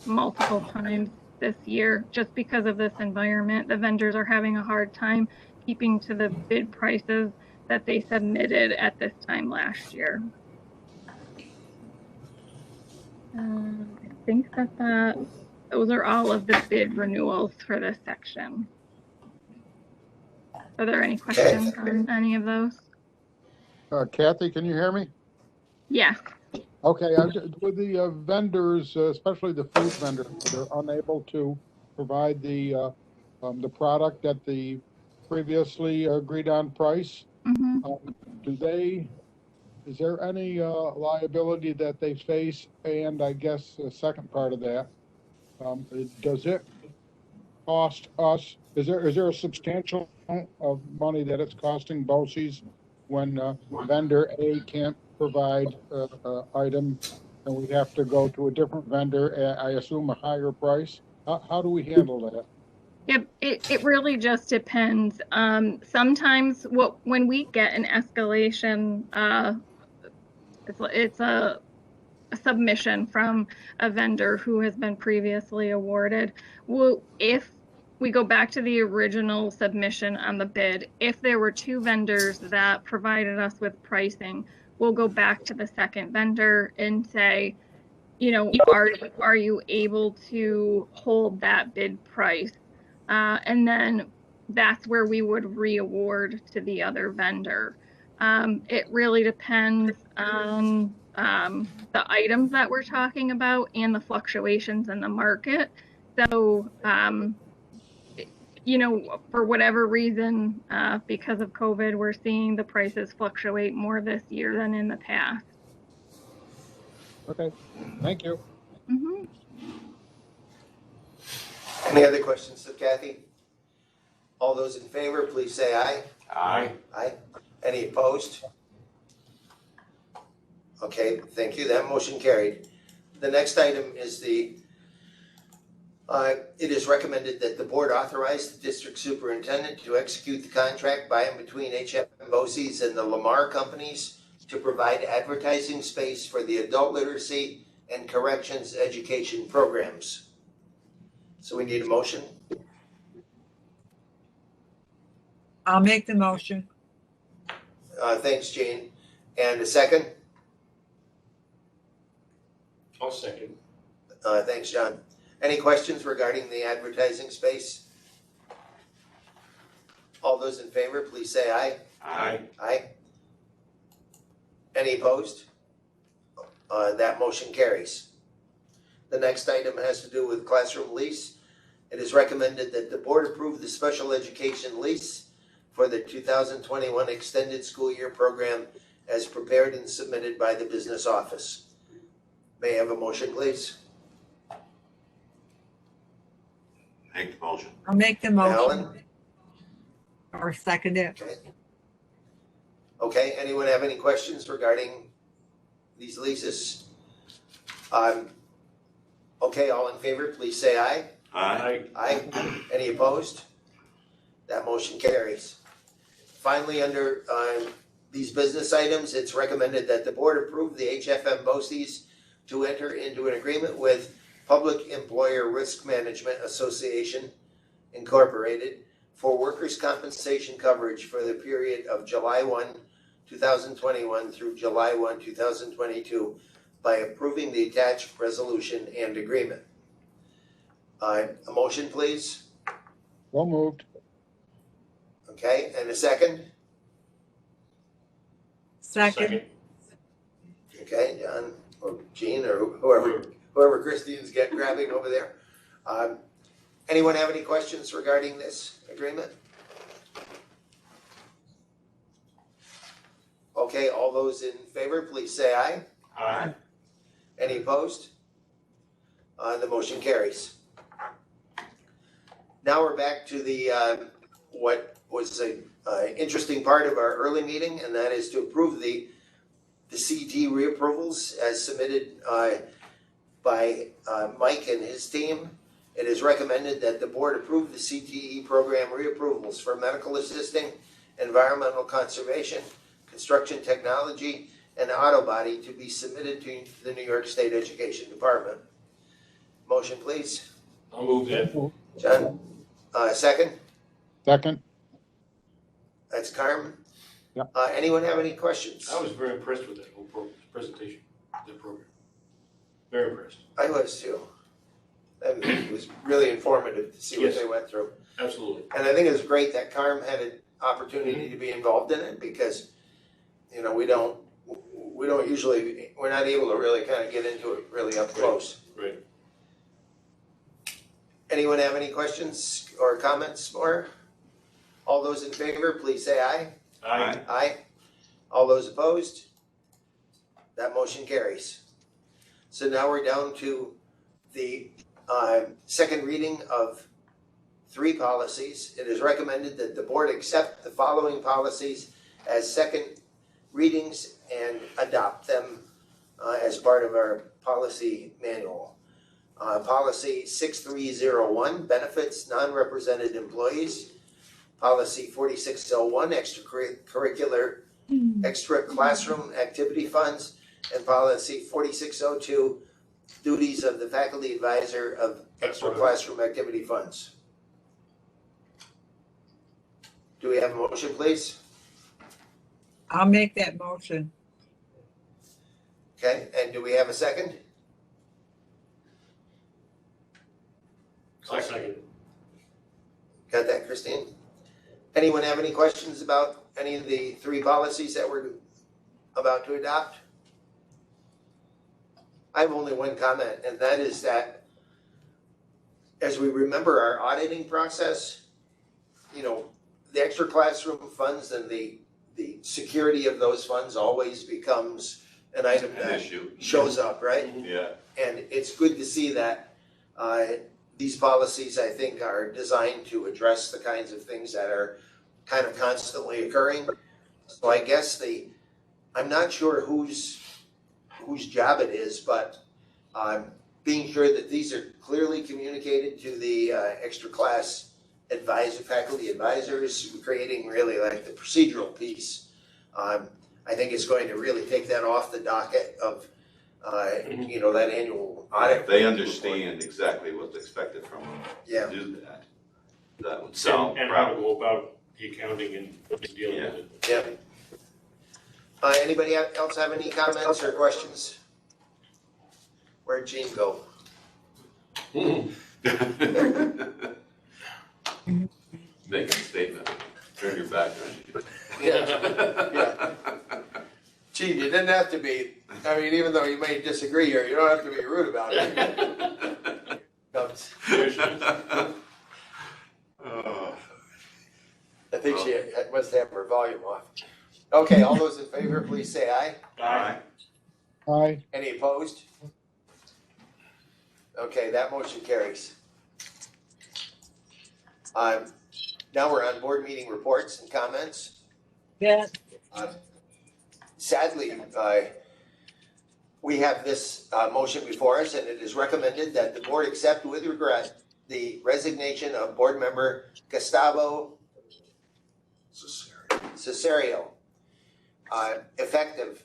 multiple times this year just because of this environment. The vendors are having a hard time keeping to the bid prices that they submitted at this time last year. I think that those are all of the bid renewals for this section. Are there any questions on any of those? Kathy, can you hear me? Yes. Okay, with the vendors, especially the food vendors, they're unable to provide the product at the previously agreed on price. Mm-hmm. Is there any liability that they face? And I guess the second part of that, does it cost us? Is there a substantial amount of money that it's costing Boces when vendor A can't provide item and we have to go to a different vendor at, I assume, a higher price? How do we handle that? Yep, it really just depends. Sometimes when we get an escalation, it's a submission from a vendor who has been previously awarded. Well, if we go back to the original submission on the bid, if there were two vendors that provided us with pricing, we'll go back to the second vendor and say, you know, are you able to hold that bid price? And then that's where we would re-award to the other vendor. It really depends on the items that we're talking about and the fluctuations in the market. So, you know, for whatever reason, because of COVID, we're seeing the prices fluctuate more this year than in the past. Okay, thank you. Mm-hmm. Any other questions of Kathy? All those in favor, please say aye. Aye. Aye. Any opposed? Okay, thank you. That motion carried. The next item is it is recommended that the board authorize the district superintendent to execute the contract by and between HFM Boces and the Lamar companies to provide advertising space for the adult literacy and corrections education programs. So we need a motion. I'll make the motion. Thanks, Jane. And a second? I'll second. Thanks, John. Any questions regarding the advertising space? All those in favor, please say aye. Aye. Aye. Any opposed? That motion carries. The next item has to do with classroom lease. It is recommended that the board approve the special education lease for the 2021 extended school year program as prepared and submitted by the business office. May I have a motion, please? Make the motion. I'll make the motion. Alan? Or second it. Okay. Okay, anyone have any questions regarding these leases. Okay, all in favor, please say aye. Aye. Aye. Any opposed? That motion carries. Finally, under these business items, it's recommended that the board approve the HFM BOCES to enter into an agreement with Public Employer Risk Management Association Incorporated for workers' compensation coverage for the period of July 1, 2021 through July 1, 2022 by approving the attached resolution and agreement. A motion, please. So moved. Okay, and a second? Second. Okay, John or Jean or whoever Christine's grabbing over there. Anyone have any questions regarding this agreement? Okay, all those in favor, please say aye. Aye. Any opposed? The motion carries. Now we're back to the what was a interesting part of our early meeting, and that is to approve the CT reapprovals as submitted by Mike and his team. It is recommended that the board approve the CTE program reapprovals for medical assisting, environmental conservation, construction technology, and auto body to be submitted to the New York State Education Department. Motion, please. I'll move that. John, second? Second. That's Carmen. Yep. Anyone have any questions? I was very impressed with that whole presentation, that program. Very impressed. I was too. And it was really informative to see what Yes. they went through. Absolutely. And I think it was great that Carm had an opportunity to be involved in it because, you know, we don't usually, we're not able to really kind of get into it really up close. Right. Anyone have any questions or comments more? All those in favor, please say aye. Aye. Aye. All those opposed? That motion carries. So now we're down to the second reading of 3 policies. It is recommended that the board accept the following policies as second readings and adopt them as part of our policy manual. Policy 6301, benefits non-represented employees. Policy 4601, extracurricular, extra classroom activity funds. And policy 4602, duties of the faculty advisor of extra classroom activity funds. Do we have a motion, please? I'll make that motion. Okay, and do we have a second? I'll second. Got that, Christine? Anyone have any questions about any of the 3 policies that we're about to adopt? I have only one comment, and that is that as we remember our auditing process, you know, the extra classroom funds and the security of those funds always becomes an item that shows up, right? Yeah. And it's good to see that these policies, I think, are designed to address the kinds of things that are kind of constantly occurring. So I guess I'm not sure whose job it is, but being sure that these are clearly communicated to the extra class faculty advisors, creating really like the procedural piece. I think it's going to really take that off the docket of you know, that annual audit. They understand exactly what's expected from them Yeah. to do that. That would solve And how to go about the accounting and dealing with it. Yep. Anybody else have any comments or questions? Where'd Gene go? Make a statement. Turn your back on you. Yeah. Gene, you didn't have to be, I mean, even though you may disagree here, you don't have to be rude about it. I think she must have her volume off. Okay, all those in favor, please say aye. Aye. Aye. Any opposed? Okay, that motion carries. Now we're on board meeting reports and comments. Yeah. Sadly, we have this motion before us, and it is recommended that the board accept with regret the resignation of board member Gustavo Cesario, effective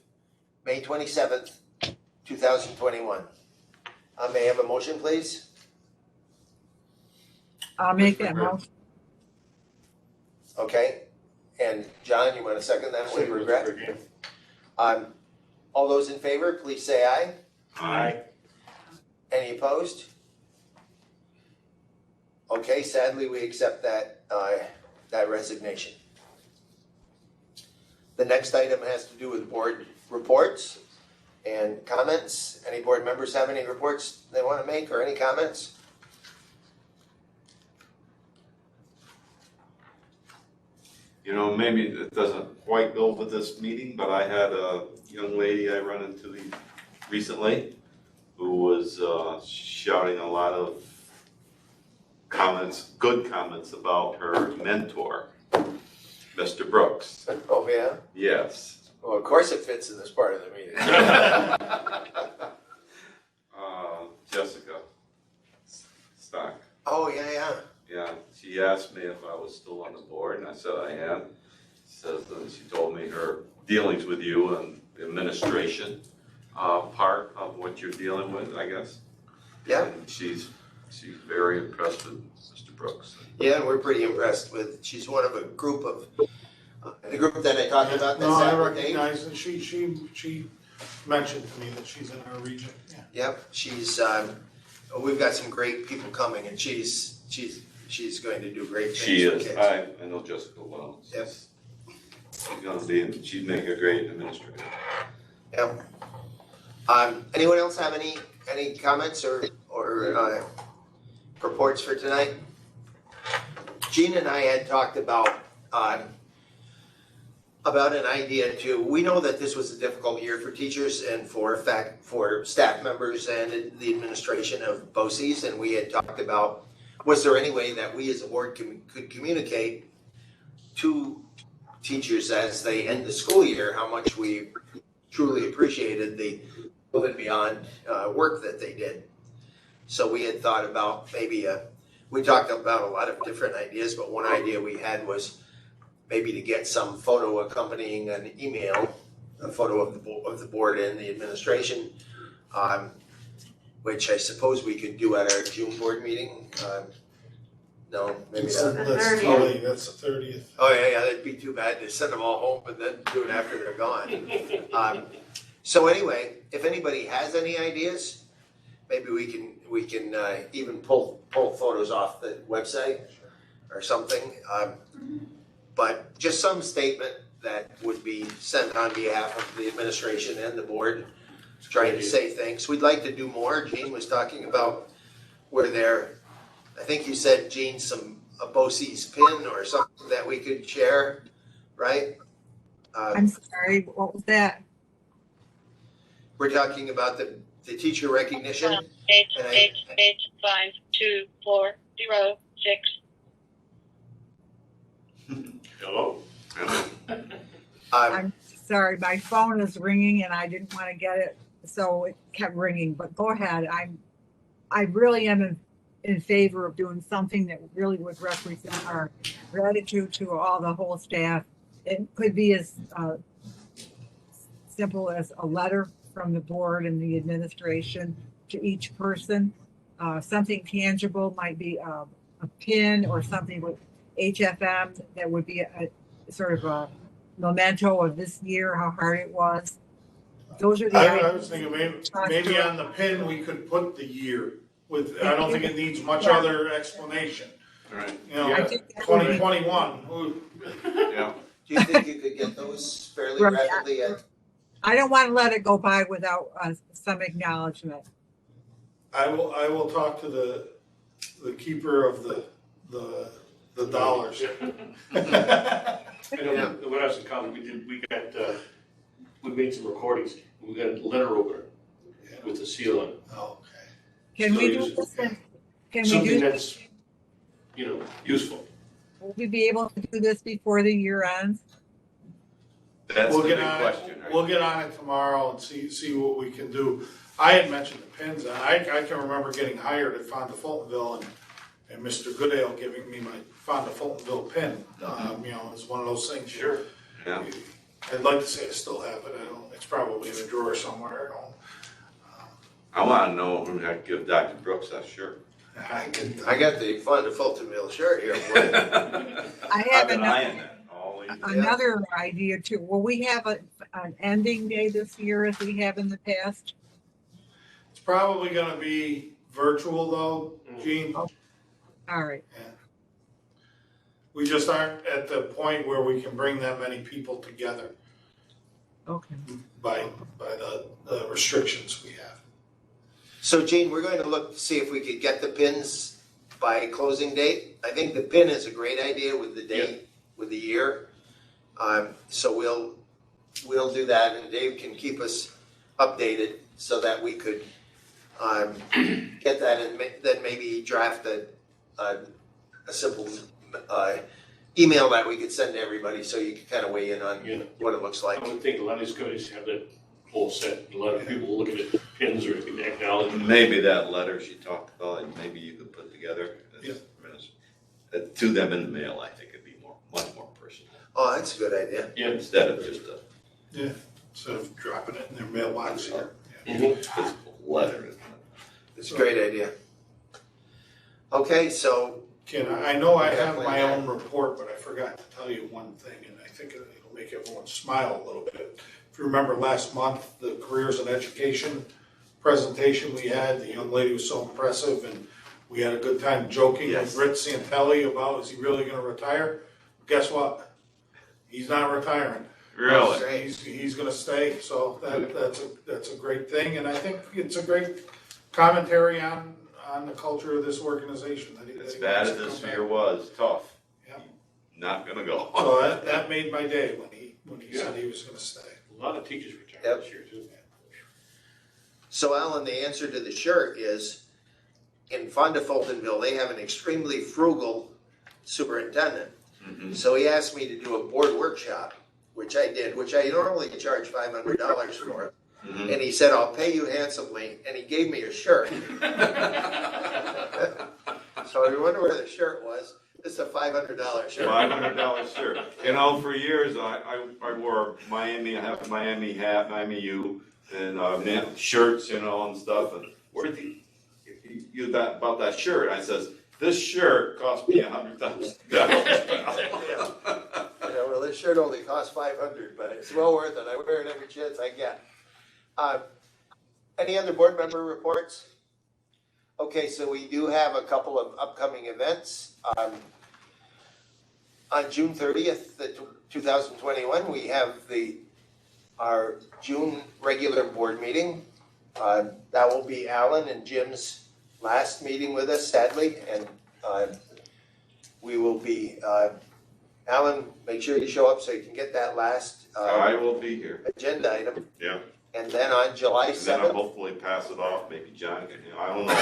May 27th, 2021. May I have a motion, please? I'll make that motion. Okay, and John, you want to second that with regret? All those in favor, please say aye. Aye. Any opposed? Okay, sadly, we accept that, that resignation. The next item has to do with board reports and comments. Any board members have any reports they want to make or any comments? You know, maybe it doesn't quite go with this meeting, but I had a young lady I run into recently who was shouting a lot of comments, good comments about her mentor, Mr. Brooks. Oh, yeah? Yes. Well, of course it fits in this part of the meeting. Jessica Stock. Oh, yeah, yeah. Yeah, she asked me if I was still on the board, and I said I am. She told me her dealings with you and the administration part of what you're dealing with, I guess. Yeah. And she's very impressed with Mr. Brooks. Yeah, and we're pretty impressed with, she's one of a group of, the group that I talked about. No, I recognize that she mentioned to me that she's in our region, yeah. Yep, she's, we've got some great people coming, and she's going to do great things She for is. kids. I know Jessica well. Yep. She'd make a great administrator. Yep. Anyone else have any comments or reports for tonight? Gene and I had talked about an idea too. We know that this was a difficult year for teachers and for staff members and the administration of Boces, and we had talked about, was there any way that we as a board could communicate to teachers as they end the school year how much we truly appreciated the above and beyond work that they did. So we had thought about maybe we talked about a lot of different ideas, but one idea we had was maybe to get some photo accompanying an email, a photo of the board and the administration, which I suppose we could do at our June board meeting. No, maybe not. That's the 30th. Oh, yeah, that'd be too bad to send them all home and then do it after they're gone. So anyway, if anybody has any ideas, maybe we can even pull photos off the website or something. But just some statement that would be sent on behalf of the administration and the board, trying to say thanks. We'd like to do more. Gene was talking about where there, I think you said, Gene, a Boces pin or something that we could share, right? I'm sorry, what was that? We're talking about the teacher recognition. 888-524-06. Hello. I'm sorry, my phone is ringing and I didn't want to get it, so it kept ringing, but go ahead. I really am in favor of doing something that really would represent our gratitude to all the whole staff. It could be as simple as a letter from the board and the administration to each person. Something tangible might be a pin or something with HFM that would be a sort of a memento of this year, how hard it was. Those are the I was thinking maybe on the pin we could put the year with, I don't think it needs much other explanation. Right. You know, 2021. Yeah. Do you think you could get those fairly rapidly? I don't want to let it go by without some acknowledgement. I will talk to the keeper of the dollars. I know when I was in college, we made some recordings. We got a letter opener with a seal on it. Oh, okay. Can we do this? Something that's, useful. Will we be able to do this before the year ends? That's We'll the get big on question, it, right? we'll get on it tomorrow and see what we can do. I had mentioned the pins, and I can remember getting hired at Fonda Fultonville and Mr. Goodale giving me my Fonda Fultonville pin. You know, it's one of those things. Sure. Yeah. I'd like to say I still have it. I don't, it's probably in a drawer somewhere at home. I want to know who I give Dr. Brooks that shirt. I got the Fonda Fultonville shirt here. I I've have been eyeing that all week. another idea too. Will we have an ending day this year as we have in the past? It's probably gonna be virtual though, Gene. All right. We just aren't at the point where we can bring that many people together Okay. by the restrictions we have. So Gene, we're going to look to see if we could get the pins by closing date. I think the pin is a great idea with the date, with the year. So we'll do that, and Dave can keep us updated so that we could get that and then maybe draft a simple email that we could send to everybody so you can kind of weigh in on what it looks like. I would think a lot of these companies have that whole set. A lot of people looking at pins or acknowledge. Maybe that letter she talked about, and maybe you could put together to them in the mail. I think it'd be much more personal. Oh, that's a good idea. Yeah, instead of just a Instead of dropping it in their mailbox here. physical letter. It's a great idea. Okay, so. Ken, I know I have my own report, but I forgot to tell you one thing, and I think it'll make everyone smile a little bit. If you remember last month, the careers in education presentation we had, the young lady was so impressive, and we had a good time joking with Rich Santelli about, is he really gonna retire? Guess what? He's not retiring. Really? He's gonna stay, so that's a great thing, and I think it's a great commentary on the culture of this organization. As bad as this year was, tough. Yeah. Not gonna go. So that made my day when he said he was gonna stay. A lot of teachers retired this year too. So Alan, the answer to the shirt is, in Fonda Fultonville, they have an extremely frugal superintendent. So he asked me to do a board workshop, which I did, which I normally charge $500 for. And he said, I'll pay you handsomely, and he gave me a shirt. So if you wonder where the shirt was, it's a $500 shirt. $500 shirt. You know, for years I wore Miami. I have a Miami hat, Miami U, and shirts, you know, and stuff. And where did you got about that shirt? I says, this shirt cost me $100,000. Yeah, well, this shirt only costs $500, but it's well worth it. I wear it every chance I get. Any other board member reports? Okay, so we do have a couple of upcoming events. On June 30th, 2021, we have our June regular board meeting. That will be Alan and Jim's last meeting with us, sadly, and we will be, Alan, make sure you show up so you can get that last I will be here. agenda item. Yeah. And then on July And then I'll 7th, hopefully pass it off. Maybe John can. I don't know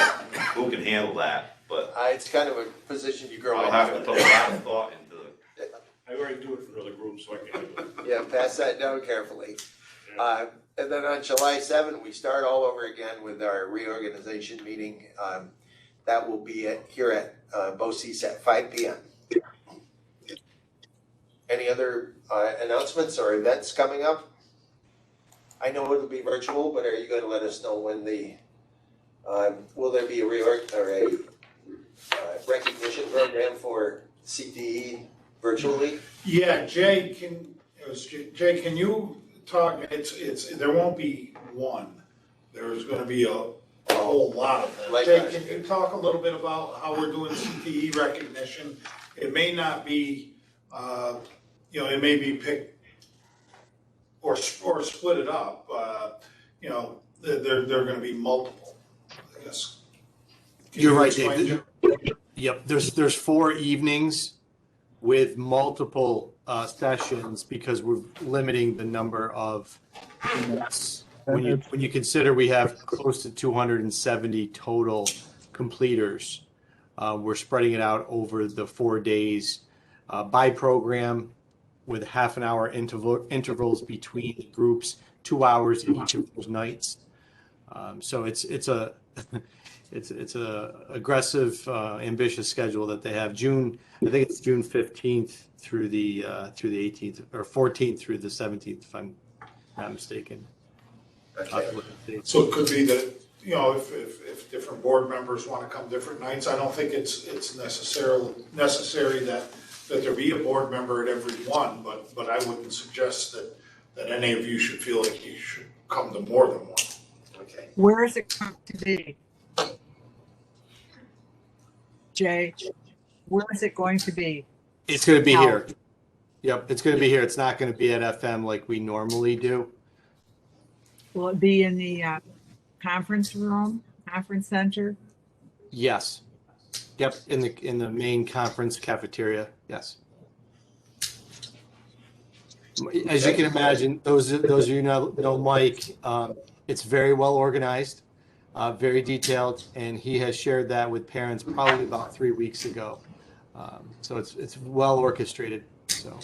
who can handle that, but it's kind of a position you grow I'll into. have to put a lot of thought into it. I already do it for another group, so I can handle it. Yeah, pass that down carefully. And then on July 7th, we start all over again with our reorganization meeting. That will be here at Boces at 5 p.m. Any other announcements or events coming up? I know it'll be virtual, but are you going to let us know when will there be a reorg or a recognition program for CTE virtually? Yeah, Jay, can you talk, there won't be one. There's gonna be a whole lot of them. Like Jay, last can year. you talk a little bit about how we're doing CTE recognition? It may not be, it may be picked or split it up, they're gonna be multiple, I guess. Can You're you right, explain, Dave. Jim? Yep, there's 4 evenings with multiple sessions because we're limiting the number of units. When you consider we have close to 270 total completers, we're spreading it out over the 4 days by program with half an hour intervals between the groups, 2 hours each of those nights. So it's a aggressive, ambitious schedule that they have. I think it's June 15th through the 18th, or 14th through the 17th, if I'm not mistaken. Okay. So it could be that, you know, if different board members want to come different nights, I don't think it's necessary that there be a board member at every one, but I wouldn't suggest that any of you should feel like you should come to more than one. Okay. Where is it going to be? Jay, where is it going to be? It's going to be here. Yep, it's going to be here. It's not going to be at FM like we normally do. Will it be in the conference room, conference center? Yes. Yep, in the main conference cafeteria. Yes. As you can imagine, those of you who know Mike, it's very well organized, very detailed, and he has shared that with parents probably about 3 weeks ago. So it's well orchestrated. So.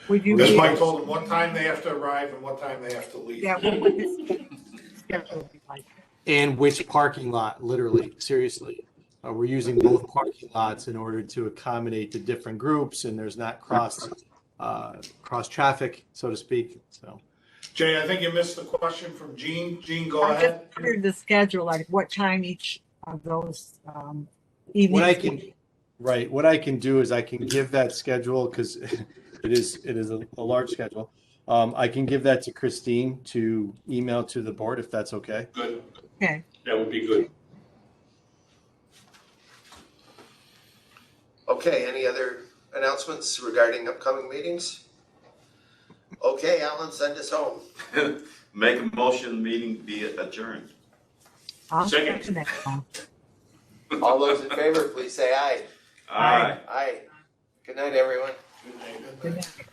Because Mike told them what time they have to arrive and what time they have to leave. Yeah, what would this schedule be like? And which parking lot, literally, seriously. We're using both parking lots in order to accommodate the different groups, and there's not cross traffic, so to speak. So, Jay, I think you missed the question from Jean. Jean, go ahead. I just wondered the schedule, like what time each of those evenings. What I can do is I can give that schedule, because it is a large schedule. I can give that to Christine to email to the board, if that's okay. Good. Okay. That would be good. Okay, any other announcements regarding upcoming meetings? Okay, Alan, send us home. Make a motion, meeting be adjourned. I'll Second. second that. All those in favor, please say aye. Aye. Aye. Good night, everyone. Good night. Good night.